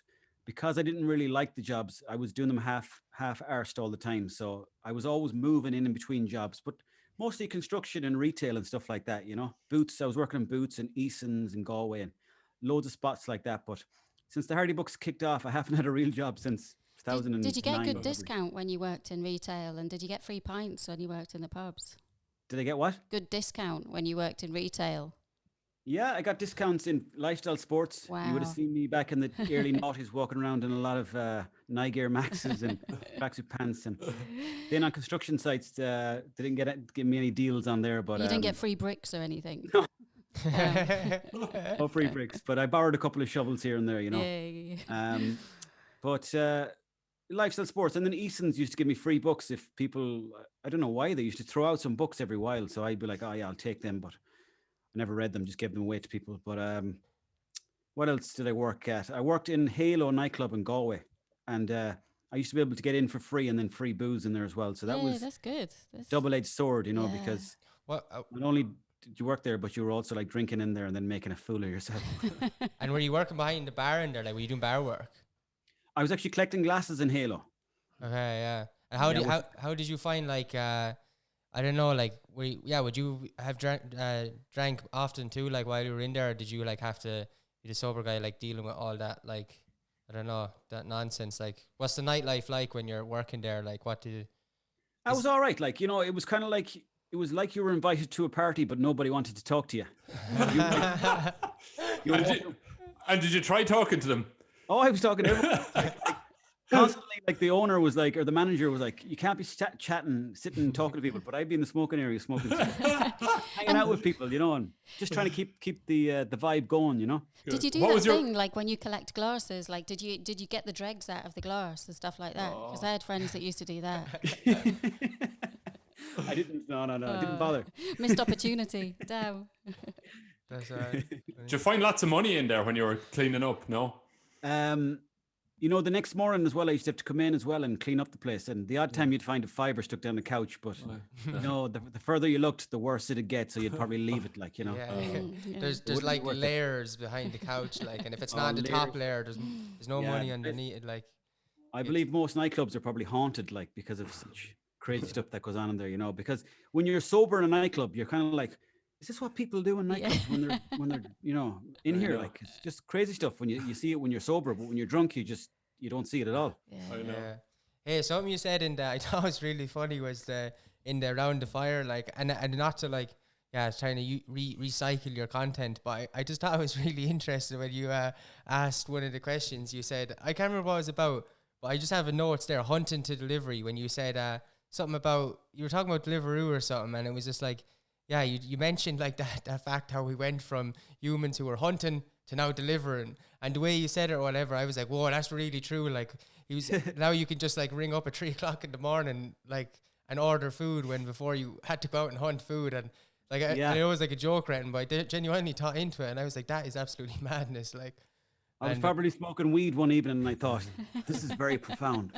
because I didn't really like the jobs, I was doing them half-arsed all the time. So I was always moving in between jobs, but mostly construction and retail and stuff like that, you know. Boots, I was working on Boots and Eason's and Galway and loads of spots like that. But since the Hardybucks kicked off, I haven't had a real job since 2009. Did you get a good discount when you worked in retail? And did you get free pints when you worked in the pubs? Did I get what? Good discount when you worked in retail. Yeah, I got discounts in lifestyle sports. Wow. You would have seen me back in the early noughties walking around in a lot of Niger Maxes and tracksuit pants. And then on construction sites, they didn't give me any deals on there. But you didn't get free bricks or anything? No. No free bricks, but I borrowed a couple of shovels here and there, you know. Yeah. But lifestyle sports, and then Eason's used to give me free books if people, I don't know why, they used to throw out some books every while. So I'd be like, oh yeah, I'll take them, but I never read them, just gave them away to people. But what else did I work at? I worked in Halo nightclub in Galway, and I used to be able to get in for free, and then free booze in there as well. So that was that's good. That's double-edged sword, you know, because not only did you work there, but you were also like drinking in there and then making a fool of yourself. And were you working behind the bar in there? Like, were you doing bar work? I was actually collecting glasses in Halo. Okay, yeah. And how did you find, like, I don't know, like, would you have drank often too, like, while you were in there, or did you, like, have to be the sober guy, like, dealing with all that, like, I don't know, that nonsense? Like, what's the nightlife like when you're working there? Like, what did you... I was all right. Like, you know, it was kind of like, it was like you were invited to a party, but nobody wanted to talk to you. And did you try talking to them? Oh, I was talking to everyone. Constantly, like, the owner was like, or the manager was like, you can't be chatting, sitting and talking to people, but I'd be in the smoking area smoking, hanging out with people, you know, and just trying to keep the vibe going, you know. Did you do that thing, like, when you collect glasses, like, did you get the dregs out of the glass and stuff like that? Because I had friends that used to do that. I didn't. No, I didn't bother. Missed opportunity. Damn. That's Did you find lots of money in there when you were cleaning up? No. You know, the next morning as well, I used to have to come in as well and clean up the place. And the odd time you'd find a fibre stuck down the couch, but you know, the further you looked, the worse it'd get. So you'd probably leave it, like, you know. Yeah. There's like layers behind the couch, like, and if it's not the top layer, there's no money underneath it. Like, I believe most nightclubs are probably haunted, like, because of such crazy stuff that goes on in there, you know. Because when you're sober in a nightclub, you're kind of like, is this what people do in nightclubs when they're you know in here? Like, it's just crazy stuff when you see it when you're sober, but when you're drunk, you don't see it at all. I know. Yeah. Hey, something you said in that I thought was really funny was in the Around the Fire, like, and not to like, trying to recycle your content, but I just thought it was really interesting when you asked one of the questions. You said, I can't remember what it was about, but I just have a notes there, hunting to delivery, when you said something about, you were talking about Deliveroo or something, and it was just like, yeah, you mentioned like that fact how we went from humans who were hunting to now delivering, and the way you said it or whatever, I was like, whoa, that's really true. Like, now you can just like ring up at 3 o'clock in the morning, like, and order food when before you had to go out and hunt food. And like, I know it was like a joke written, but I genuinely thought into it, and I was like, that is absolutely madness. Like, I was probably smoking weed one evening, and I thought, this is very profound.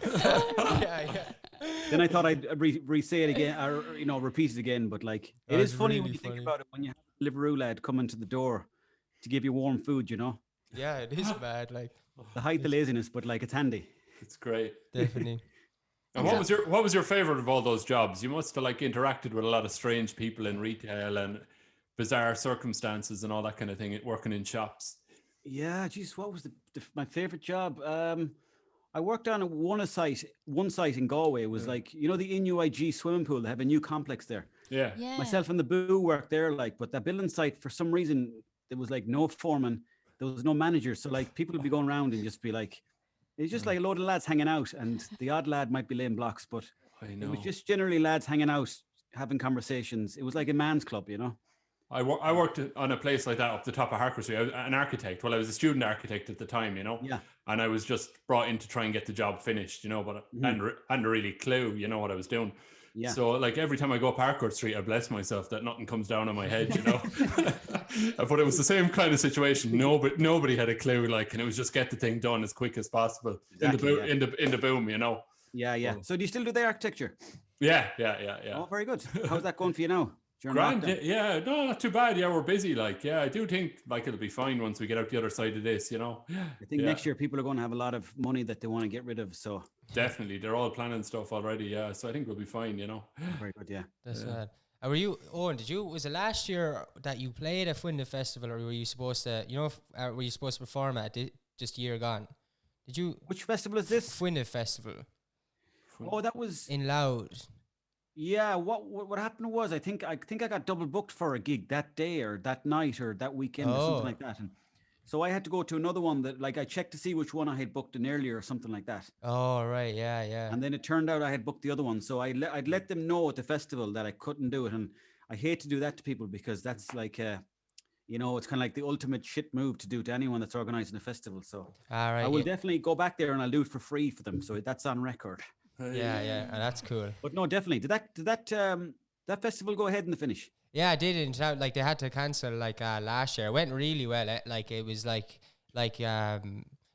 Then I thought I'd re-say it again, or repeat it again. But like, it is funny when you think about it. When you have a Deliveroo lad coming to the door to give you warm food, you know. Yeah, it is bad. Like, the height of laziness, but like, it's handy. It's great. Definitely. And what was your favorite of all those jobs? You must have like interacted with a lot of strange people in retail and bizarre circumstances and all that kind of thing, working in shops. Yeah, geez, what was my favorite job? I worked on one site in Galway. It was like, you know, the INUIG swimming pool. They have a new complex there. Yeah. Myself and the boo worked there, like, but that building site, for some reason, there was like no foreman, there was no manager. So like, people would be going around and just be like, it's just like a load of lads hanging out, and the odd lad might be laying blocks, but it was just generally lads hanging out, having conversations. It was like a man's club, you know. I worked on a place like that up the top of Harker Street. I was an architect. Well, I was a student architect at the time, you know. Yeah. And I was just brought in to try and get the job finished, you know, but I hadn't really clue, you know, what I was doing. Yeah. So like every time I go up Harcourt Street, I bless myself that nothing comes down on my head, you know. But it was the same kind of situation. Nobody had a clue, like, and it was just get the thing done as quick as possible. Exactly, in the boom, you know. Yeah. So do you still do the architecture? Yeah. Oh, very good. How's that going for you now? Grand, no, not too bad. Yeah, we're busy. Like, I do think like it'll be fine once we get out the other side of this, you know. I think next year people are going to have a lot of money that they want to get rid of. So definitely, they're all planning stuff already. Yeah, so I think we'll be fine, you know. Very good. Yeah, that's right. Were you, Owen? Was it last year that you played at Fwynna Festival, or were you supposed to? You know, were you supposed to perform at just a year gone? Did you? Which festival is this? Fwynna Festival. Oh, that was in Loud. Yeah, what happened was I think I got double booked for a gig that day or that night or that weekend or something like that, and so I had to go to another one that, like, I checked to see which one I had booked in earlier or something like that. Oh right, yeah. And then it turned out I had booked the other one, so I'd let them know at the festival that I couldn't do it, and I hate to do that to people because that's like you know, it's kind of like the ultimate shit move to do to anyone that's organizing a festival. So I will definitely go back there and I'll do it for free for them, so that's on record. Yeah, that's cool. But no, definitely. Did that festival go ahead in the finish? Yeah, it did. And like they had to cancel like last year. It went really well. Like it was like like I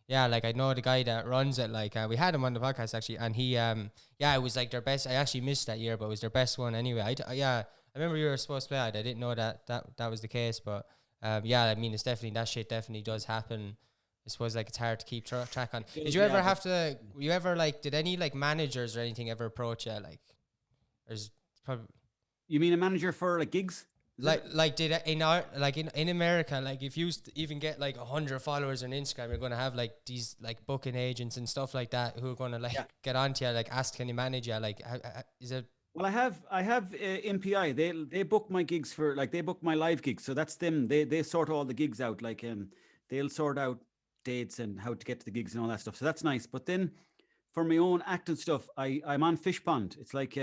know the guy that runs it. Like we had him on the podcast actually, and he it was like their best. I actually missed that year, but it was their best one anyway. I remember you were supposed to play it. I didn't know that was the case, but I mean, it's definitely, that shit definitely does happen. I suppose like it's hard to keep track on. Did you ever have to? You ever like? Did any like managers or anything ever approach you? Like, there's probably. You mean a manager for like gigs? Like did in America, like if you even get like 100 followers on Instagram, you're gonna have like these like booking agents and stuff like that who are gonna like get onto you, like ask can you manage you? Like, is it? Well, I have MPI. They book my gigs for, like, they book my live gigs. So that's them. They sort all the gigs out. Like they'll sort out dates and how to get to the gigs and all that stuff. So that's nice. But then for my own acting stuff, I'm on Fish Pond. It's like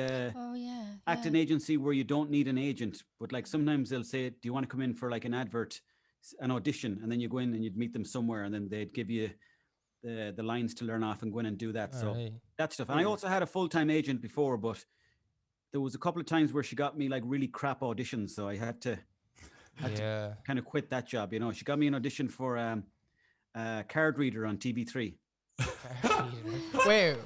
acting agency where you don't need an agent, but like sometimes they'll say, do you want to come in for like an advert, an audition? And then you go in and you'd meet them somewhere and then they'd give you the lines to learn off and go in and do that. So that stuff. And I also had a full-time agent before, but there was a couple of times where she got me like really crap auditions, so I had to kind of quit that job. You know, she got me an audition for card reader on TV3. Wait,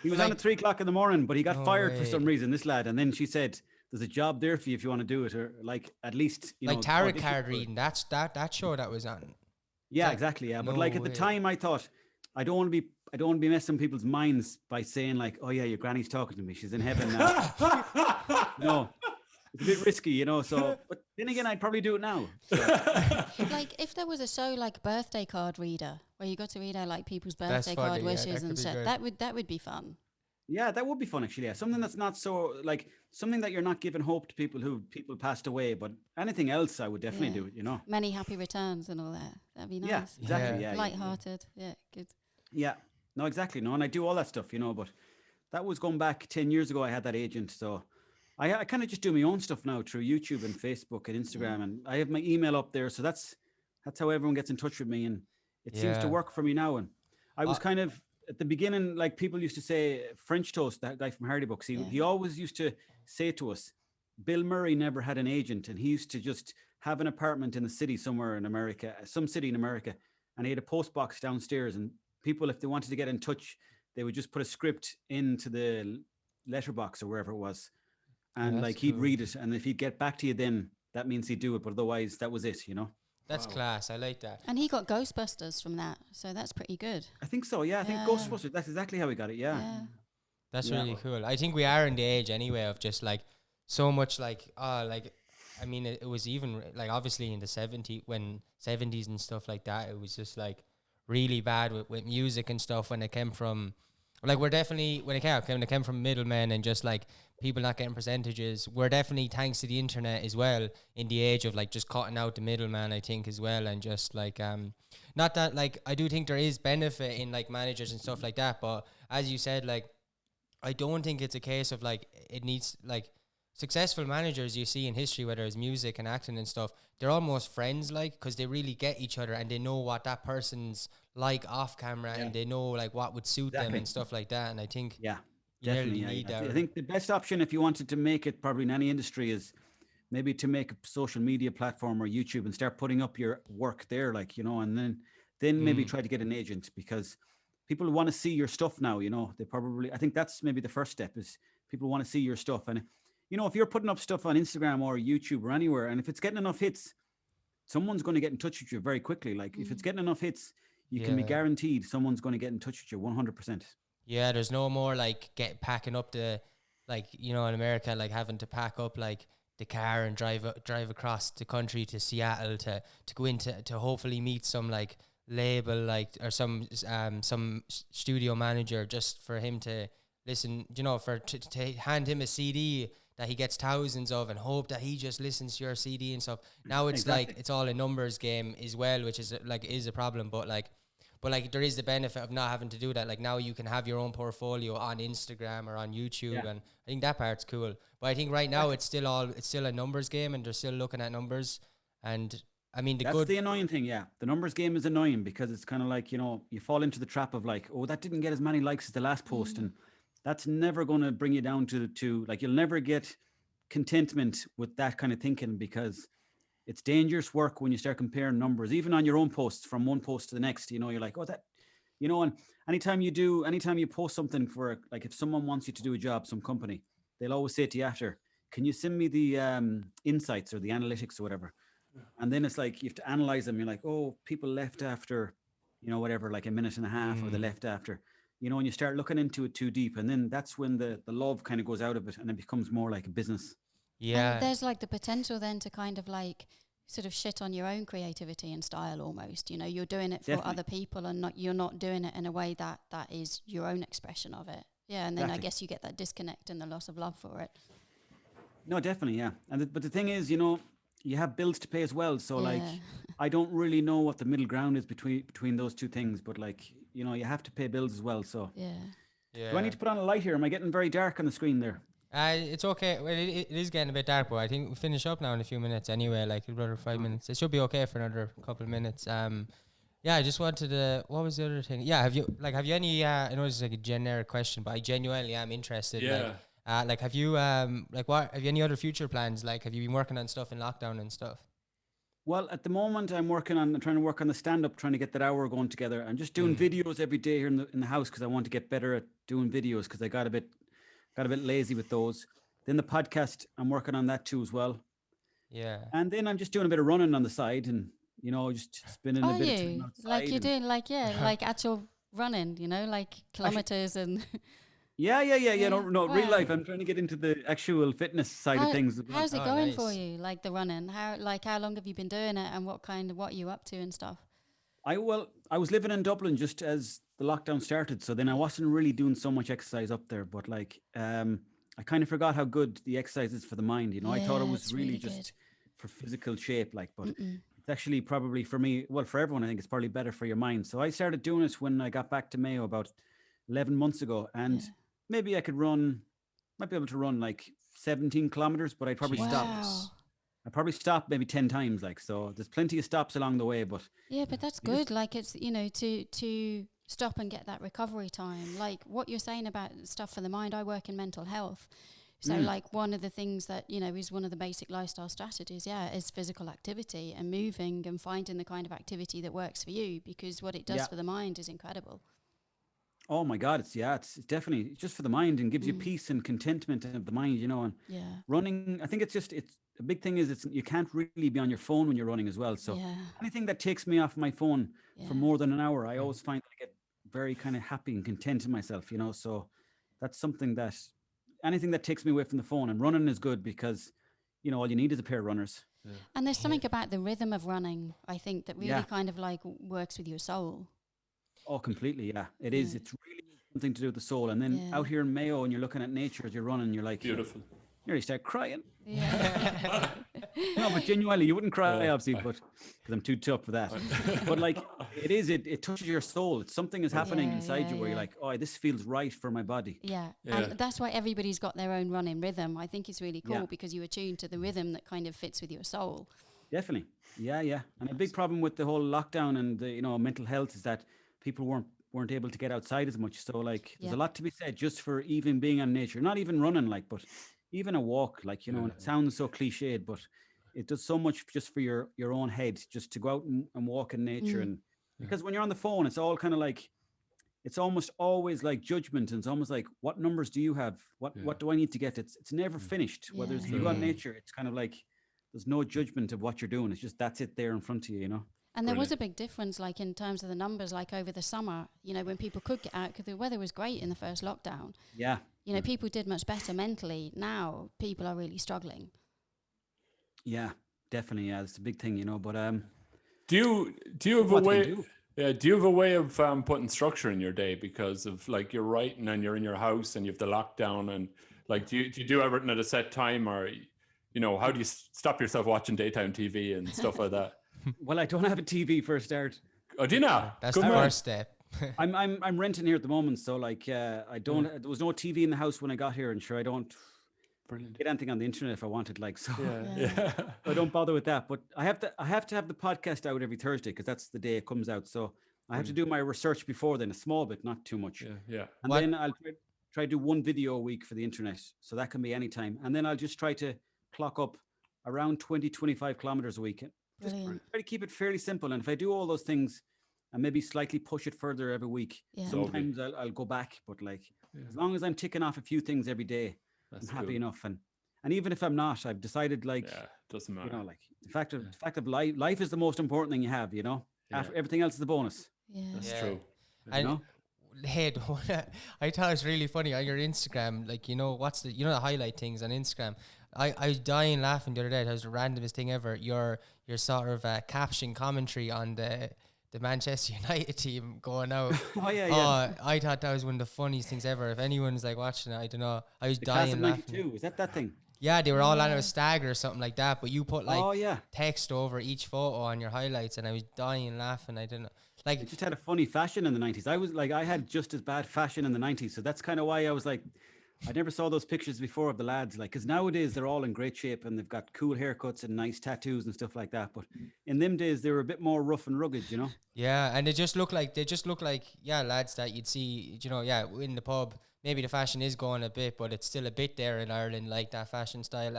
he was on at 3:00 in the morning, but he got fired for some reason, this lad. And then she said, "There's a job there for you if you want to do it," or like at least like tarot card reading. That's that show that was on. Yeah, exactly. Yeah, but like at the time, I thought I don't want to be messing people's minds by saying like, "Oh yeah, your granny's talking to me. She's in heaven now." No. It's a bit risky, you know, so, but then again, I'd probably do it now. So. Like, if there was a show like Birthday Card Reader, where you got to read out like people's birthday card wishes and shit, that would be fun. Yeah, that would be fun, actually. Yeah, something that's not so, like, something that you're not giving hope to people passed away, but anything else, I would definitely do it, you know. Many happy returns and all that. That'd be nice. Yeah, exactly. Yeah. Light-hearted. Yeah, good. Yeah, no, exactly. No, and I do all that stuff, you know, but that was going back 10 years ago. I had that agent, so I kind of just do my own stuff now through YouTube and Facebook and Instagram, and I have my email up there, so that's how everyone gets in touch with me, and it seems to work for me now. And I was kind of at the beginning, like people used to say, French Toast, that guy from Hardybuck, he always used to say to us, Bill Murray never had an agent, and he used to just have an apartment in the city somewhere in America, some city in America, and he had a post box downstairs, and people, if they wanted to get in touch, they would just put a script into the letterbox or wherever it was. And like he'd read it, and if he'd get back to you, then that means he'd do it. But otherwise, that was it, you know. That's class. I like that. And he got Ghostbusters from that, so that's pretty good. I think so. Yeah, I think Ghostbusters. That's exactly how he got it. Yeah. That's really cool. I think we are in the age anyway of just like so much like I mean it was even like obviously in the 70s and stuff like that. It was just like really bad with music and stuff when it came from. Like we're definitely when it came from middlemen and just like people not getting percentages, we're definitely thanks to the internet as well in the age of like just cutting out the middleman, I think as well, and just like not that like I do think there is benefit in like managers and stuff like that, but as you said, like I don't think it's a case of like it needs like successful managers you see in history, whether it's music and acting and stuff, they're almost friends, like, because they really get each other and they know what that person's like off camera and they know like what would suit them and stuff like that. And I think definitely I think the best option if you wanted to make it probably in any industry is maybe to make a social media platform or YouTube and start putting up your work there, like, you know, and then maybe try to get an agent, because people want to see your stuff now, you know. I think that's maybe the first step, is people want to see your stuff. And you know, if you're putting up stuff on Instagram or YouTube or anywhere, and if it's getting enough hits, someone's going to get in touch with you very quickly. Like if it's getting enough hits, you can be guaranteed someone's going to get in touch with you 100%. Yeah, there's no more like packing up the, like, you know, in America, like having to pack up like the car and drive across the country to Seattle to go into to hopefully meet some like label like or some studio manager just for him to listen, you know, to hand him a CD that he gets thousands of and hope that he just listens to your CD and stuff. Now it's like it's all a numbers game as well, which is like is a problem, but there is the benefit of not having to do that. Like now you can have your own portfolio on Instagram or on YouTube, and I think that part's cool. But I think right now it's still a numbers game, and they're still looking at numbers. And I mean that's the annoying thing. Yeah, the numbers game is annoying because it's kind of like, you know, you fall into the trap of like, oh, that didn't get as many likes as the last post, and that's never going to bring you down to like, you'll never get contentment with that kind of thinking, because it's dangerous work when you start comparing numbers, even on your own posts from one post to the next. You know, you're like, oh, that, you know, and anytime you post something for, like, if someone wants you to do a job, some company, they'll always say to you after, can you send me the insights or the analytics or whatever? And then it's like, you have to analyze them. You're like, oh, people left after, you know, whatever, like a minute and a half, or they left after, you know, and you start looking into it too deep. And then that's when the love kind of goes out of it, and it becomes more like a business. Yeah. And there's like the potential then to kind of like sort of shit on your own creativity and style almost. You know, you're doing it for other people, and you're not doing it in a way that is your own expression of it. Yeah, and then I guess you get that disconnect and the loss of love for it. No, definitely, yeah. But the thing is, you know, you have bills to pay as well. So like, I don't really know what the middle ground is between those two things. But like, you know, you have to pay bills as well. So yeah. Do I need to put on a light here? Am I getting very dark on the screen there? It's okay. Well, it is getting a bit dark, but I think we'll finish up now in a few minutes anyway, like another 5 minutes. It should be okay for another couple of minutes. Yeah, I just wanted to, what was the other thing? Yeah, have you any, I know this is like a generic question, but I genuinely am interested. Yeah. Like, Like, have you have you any other future plans? Like, have you been working on stuff in lockdown and stuff? Well, at the moment, I'm trying to work on the stand-up, trying to get that hour going together. I'm just doing videos every day here in the house because I want to get better at doing videos because I got a bit lazy with those. Then the podcast, I'm working on that too as well. Yeah. And then I'm just doing a bit of running on the side and, just spending a bit of time outside. Like you're doing like actual running, like kilometers and... Yeah. No, real life. I'm trying to get into the actual fitness side of things. How's it going for you? Like the running? How long have you been doing it, and what are you up to and stuff? I was living in Dublin just as the lockdown started, so then I wasn't really doing so much exercise up there. But I kind of forgot how good the exercise is for the mind. I thought it was really just for physical shape, but it's actually probably for me, well, for everyone, I think it's probably better for your mind. So I started doing it when I got back to Mayo about 11 months ago, and maybe I might be able to run like 17 kilometers, but I'd probably stop. I'd probably stop maybe 10 times. So there's plenty of stops along the way, but but that's good. Like it's, to stop and get that recovery time. Like what you're saying about stuff for the mind, I work in mental health. So like one of the things that, is one of the basic lifestyle strategies, is physical activity and moving and finding the kind of activity that works for you, because what it does for the mind is incredible. Oh my God, it's definitely just for the mind and gives you peace and contentment of the mind, and running, I think it's a big thing is you can't really be on your phone when you're running as well. So anything that takes me off my phone for more than an hour, I always find that I get very kind of happy and content in myself, so that's something that anything that takes me away from the phone, and running is good because, all you need is a pair of runners. Yeah. And there's something about the rhythm of running, I think, that really kind of like works with your soul. Oh, completely. Yeah, it is. It's really something to do with the soul. And then out here in Mayo, and you're looking at nature as you're running, you're like, beautiful. You nearly start crying. Yeah. No, but genuinely, you wouldn't cry, obviously, but because I'm too tough for that. But it touches your soul. It's something is happening inside you where you're like, oh, this feels right for my body. Yeah. And that's why everybody's got their own running rhythm. I think it's really cool because you attune to the rhythm that kind of fits with your soul. Definitely. Yeah. And a big problem with the whole lockdown and the, mental health is that people weren't able to get outside as much. So there's a lot to be said just for even being on nature, not even running, but even a walk, and it sounds so cliched, but it does so much just for your own head, just to go out and walk in nature. And because when you're on the phone, it's all kind of like, it's almost always like judgment. And it's almost like, what numbers do you have? What do I need to get? It's never finished. Whether it's you go on nature, it's kind of like, there's no judgment of what you're doing. It's just, that's it there in front of you, And there was a big difference, in terms of the numbers, over the summer, when people could get out, because the weather was great in the first lockdown. Yeah. People did much better mentally. Now people are really struggling. Yeah, definitely. Yeah, it's a big thing, but do you have a way? Yeah, do you have a way of putting structure in your day because of you're writing and you're in your house and you have the lockdown and do you do everything at a set time, or how do you stop yourself watching daytime TV and stuff like that? Well, I don't have a TV for a start. Oh, do you not? That's the first step. I'm renting here at the moment, so I don't. There was no TV in the house when I got here, and sure, I don't get anything on the internet if I wanted. I don't bother with that. But I have to have the podcast out every Thursday because that's the day it comes out. So I have to do my research before then, a small bit, not too much. Yeah. And then I'll try to do one video a week for the internet, so that can be any time. And then I'll just try to clock up around 20-25 kilometers a week. Just try to keep it fairly simple. And if I do all those things and maybe slightly push it further every week, sometimes I'll go back. But as long as I'm ticking off a few things every day, I'm happy enough. And even if I'm not, I've decided doesn't matter. The fact of life is the most important thing you have, After everything else is a bonus. Yeah. That's true. And Head, I thought it was really funny on your Instagram, the highlight things on Instagram. I was dying laughing the other day. It was the randomest thing ever. Your sort of caption commentary on the Manchester United team going out. I thought that was one of the funniest things ever. If anyone's watching it, I don't know. I was dying laughing. Is that thing? Yeah, they were all on a stagger or something like that, but you put text over each photo on your highlights, and I was dying laughing. I didn't it just had a funny fashion in the 90s. I had just as bad fashion in the 90s, so that's kind of why I was I never saw those pictures before of the lads, because nowadays they're all in great shape and they've got cool haircuts and nice tattoos and stuff like that. But in them days, they were a bit more rough and rugged, Yeah, and they just look like lads that you'd see, in the pub maybe the fashion is going a bit, but it's still a bit there in Ireland, like that fashion style.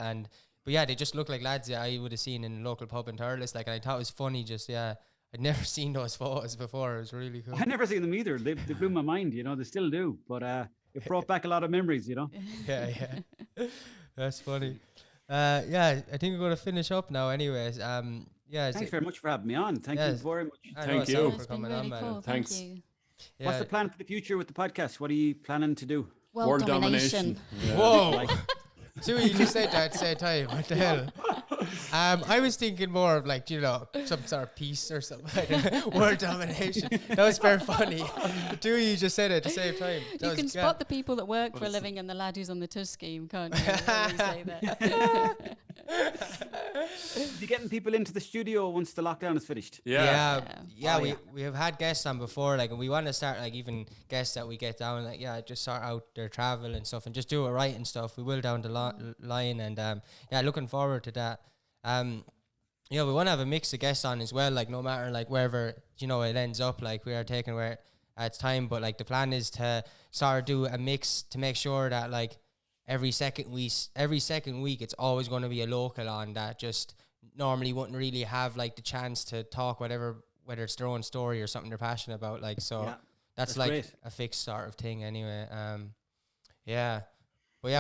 But yeah, they just look like lads that I would have seen in a local pub in Thurles. Like, and I thought it was funny. Just I'd never seen those photos before. It was really cool. I never seen them either. They blew my mind. You know, they still do. But it brought back a lot of memories. You know. Yeah, that's funny. I think we're going to finish up now. Anyways, Thanks very much for having me on. Thank you very much. Thank you for coming on, man. Cool. Thanks. Thank you. Yeah. What's the plan for the future with the podcast? What are you planning to do? World domination. Yeah. Whoa! See what you just said that at the same time. What the hell? I was thinking more of like, some sort of peace or something. World domination. That was very funny. The two of you just said it at the same time. You can spot the people that work for a living and the lad who's on the TUS scheme, can't you? When you say that. You getting people into the studio once the lockdown is finished? Yeah. Oh, We have had guests on before, like, and we want to start, like, even guests that we get down, like, just sort out their travel and stuff and just do it right and stuff. We will down the line, and looking forward to that. We want to have a mix of guests on as well, like, no matter, like, wherever it ends up, like, we are taking where it's time, but like the plan is to sort of do a mix to make sure that, like, every second week it's always going to be a local on that just normally wouldn't really have, like, the chance to talk whether it's their own story or something they're passionate about, like, so that's like great. a fixed sort of thing anyway. But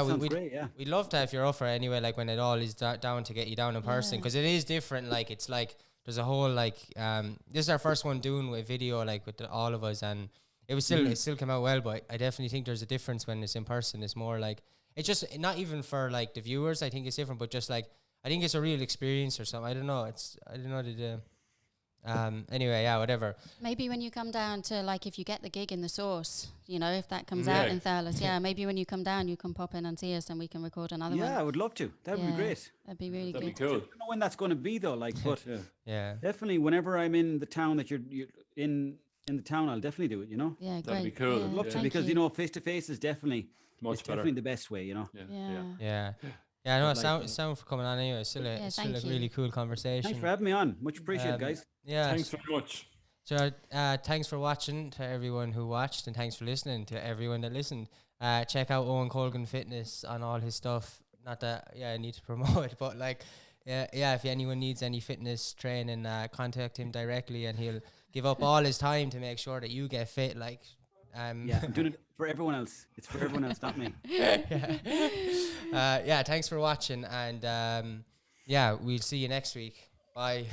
we'd love to if you're up for it anyway, like, when it all is down to get you down in person, because it is different. Like, it's like there's a whole, like, this is our first one doing with video, like, with all of us, and it still came out well, but I definitely think there's a difference when it's in person. It's more like, it's just not even for, like, the viewers, I think it's different, but just, like, I think it's a real experience or something. I don't know anyway, whatever. Maybe when you come down to, like, if you get the gig in the Source, if that comes out in Thurles, maybe when you come down, you can pop in and see us and we can record another one. Yeah, I would love to. That would be great. That'd be really That'd good. be cool. I don't know when that's going to be though, like, but Definitely whenever I'm in the town that you're in the town, I'll definitely do it. Yeah, great. That'd be cool. Yeah, I'd love to, thank because you. face to face is definitely Much better. definitely the best way. I know. Sound for coming on anyway. It's still a really cool conversation. Thanks for having me on. Much appreciated, guys. Thanks very much. So thanks for watching to everyone who watched, and thanks for listening to everyone that listened. Check out Owen Colgan Fitness on all his stuff. Not that I need to promote it, but, like, if anyone needs any fitness training, contact him directly, and he'll give up all his time to make sure that you get fit. Like, I'm doing it for everyone else. It's for everyone else, not me. Thanks for watching, and we'll see you next week. Bye.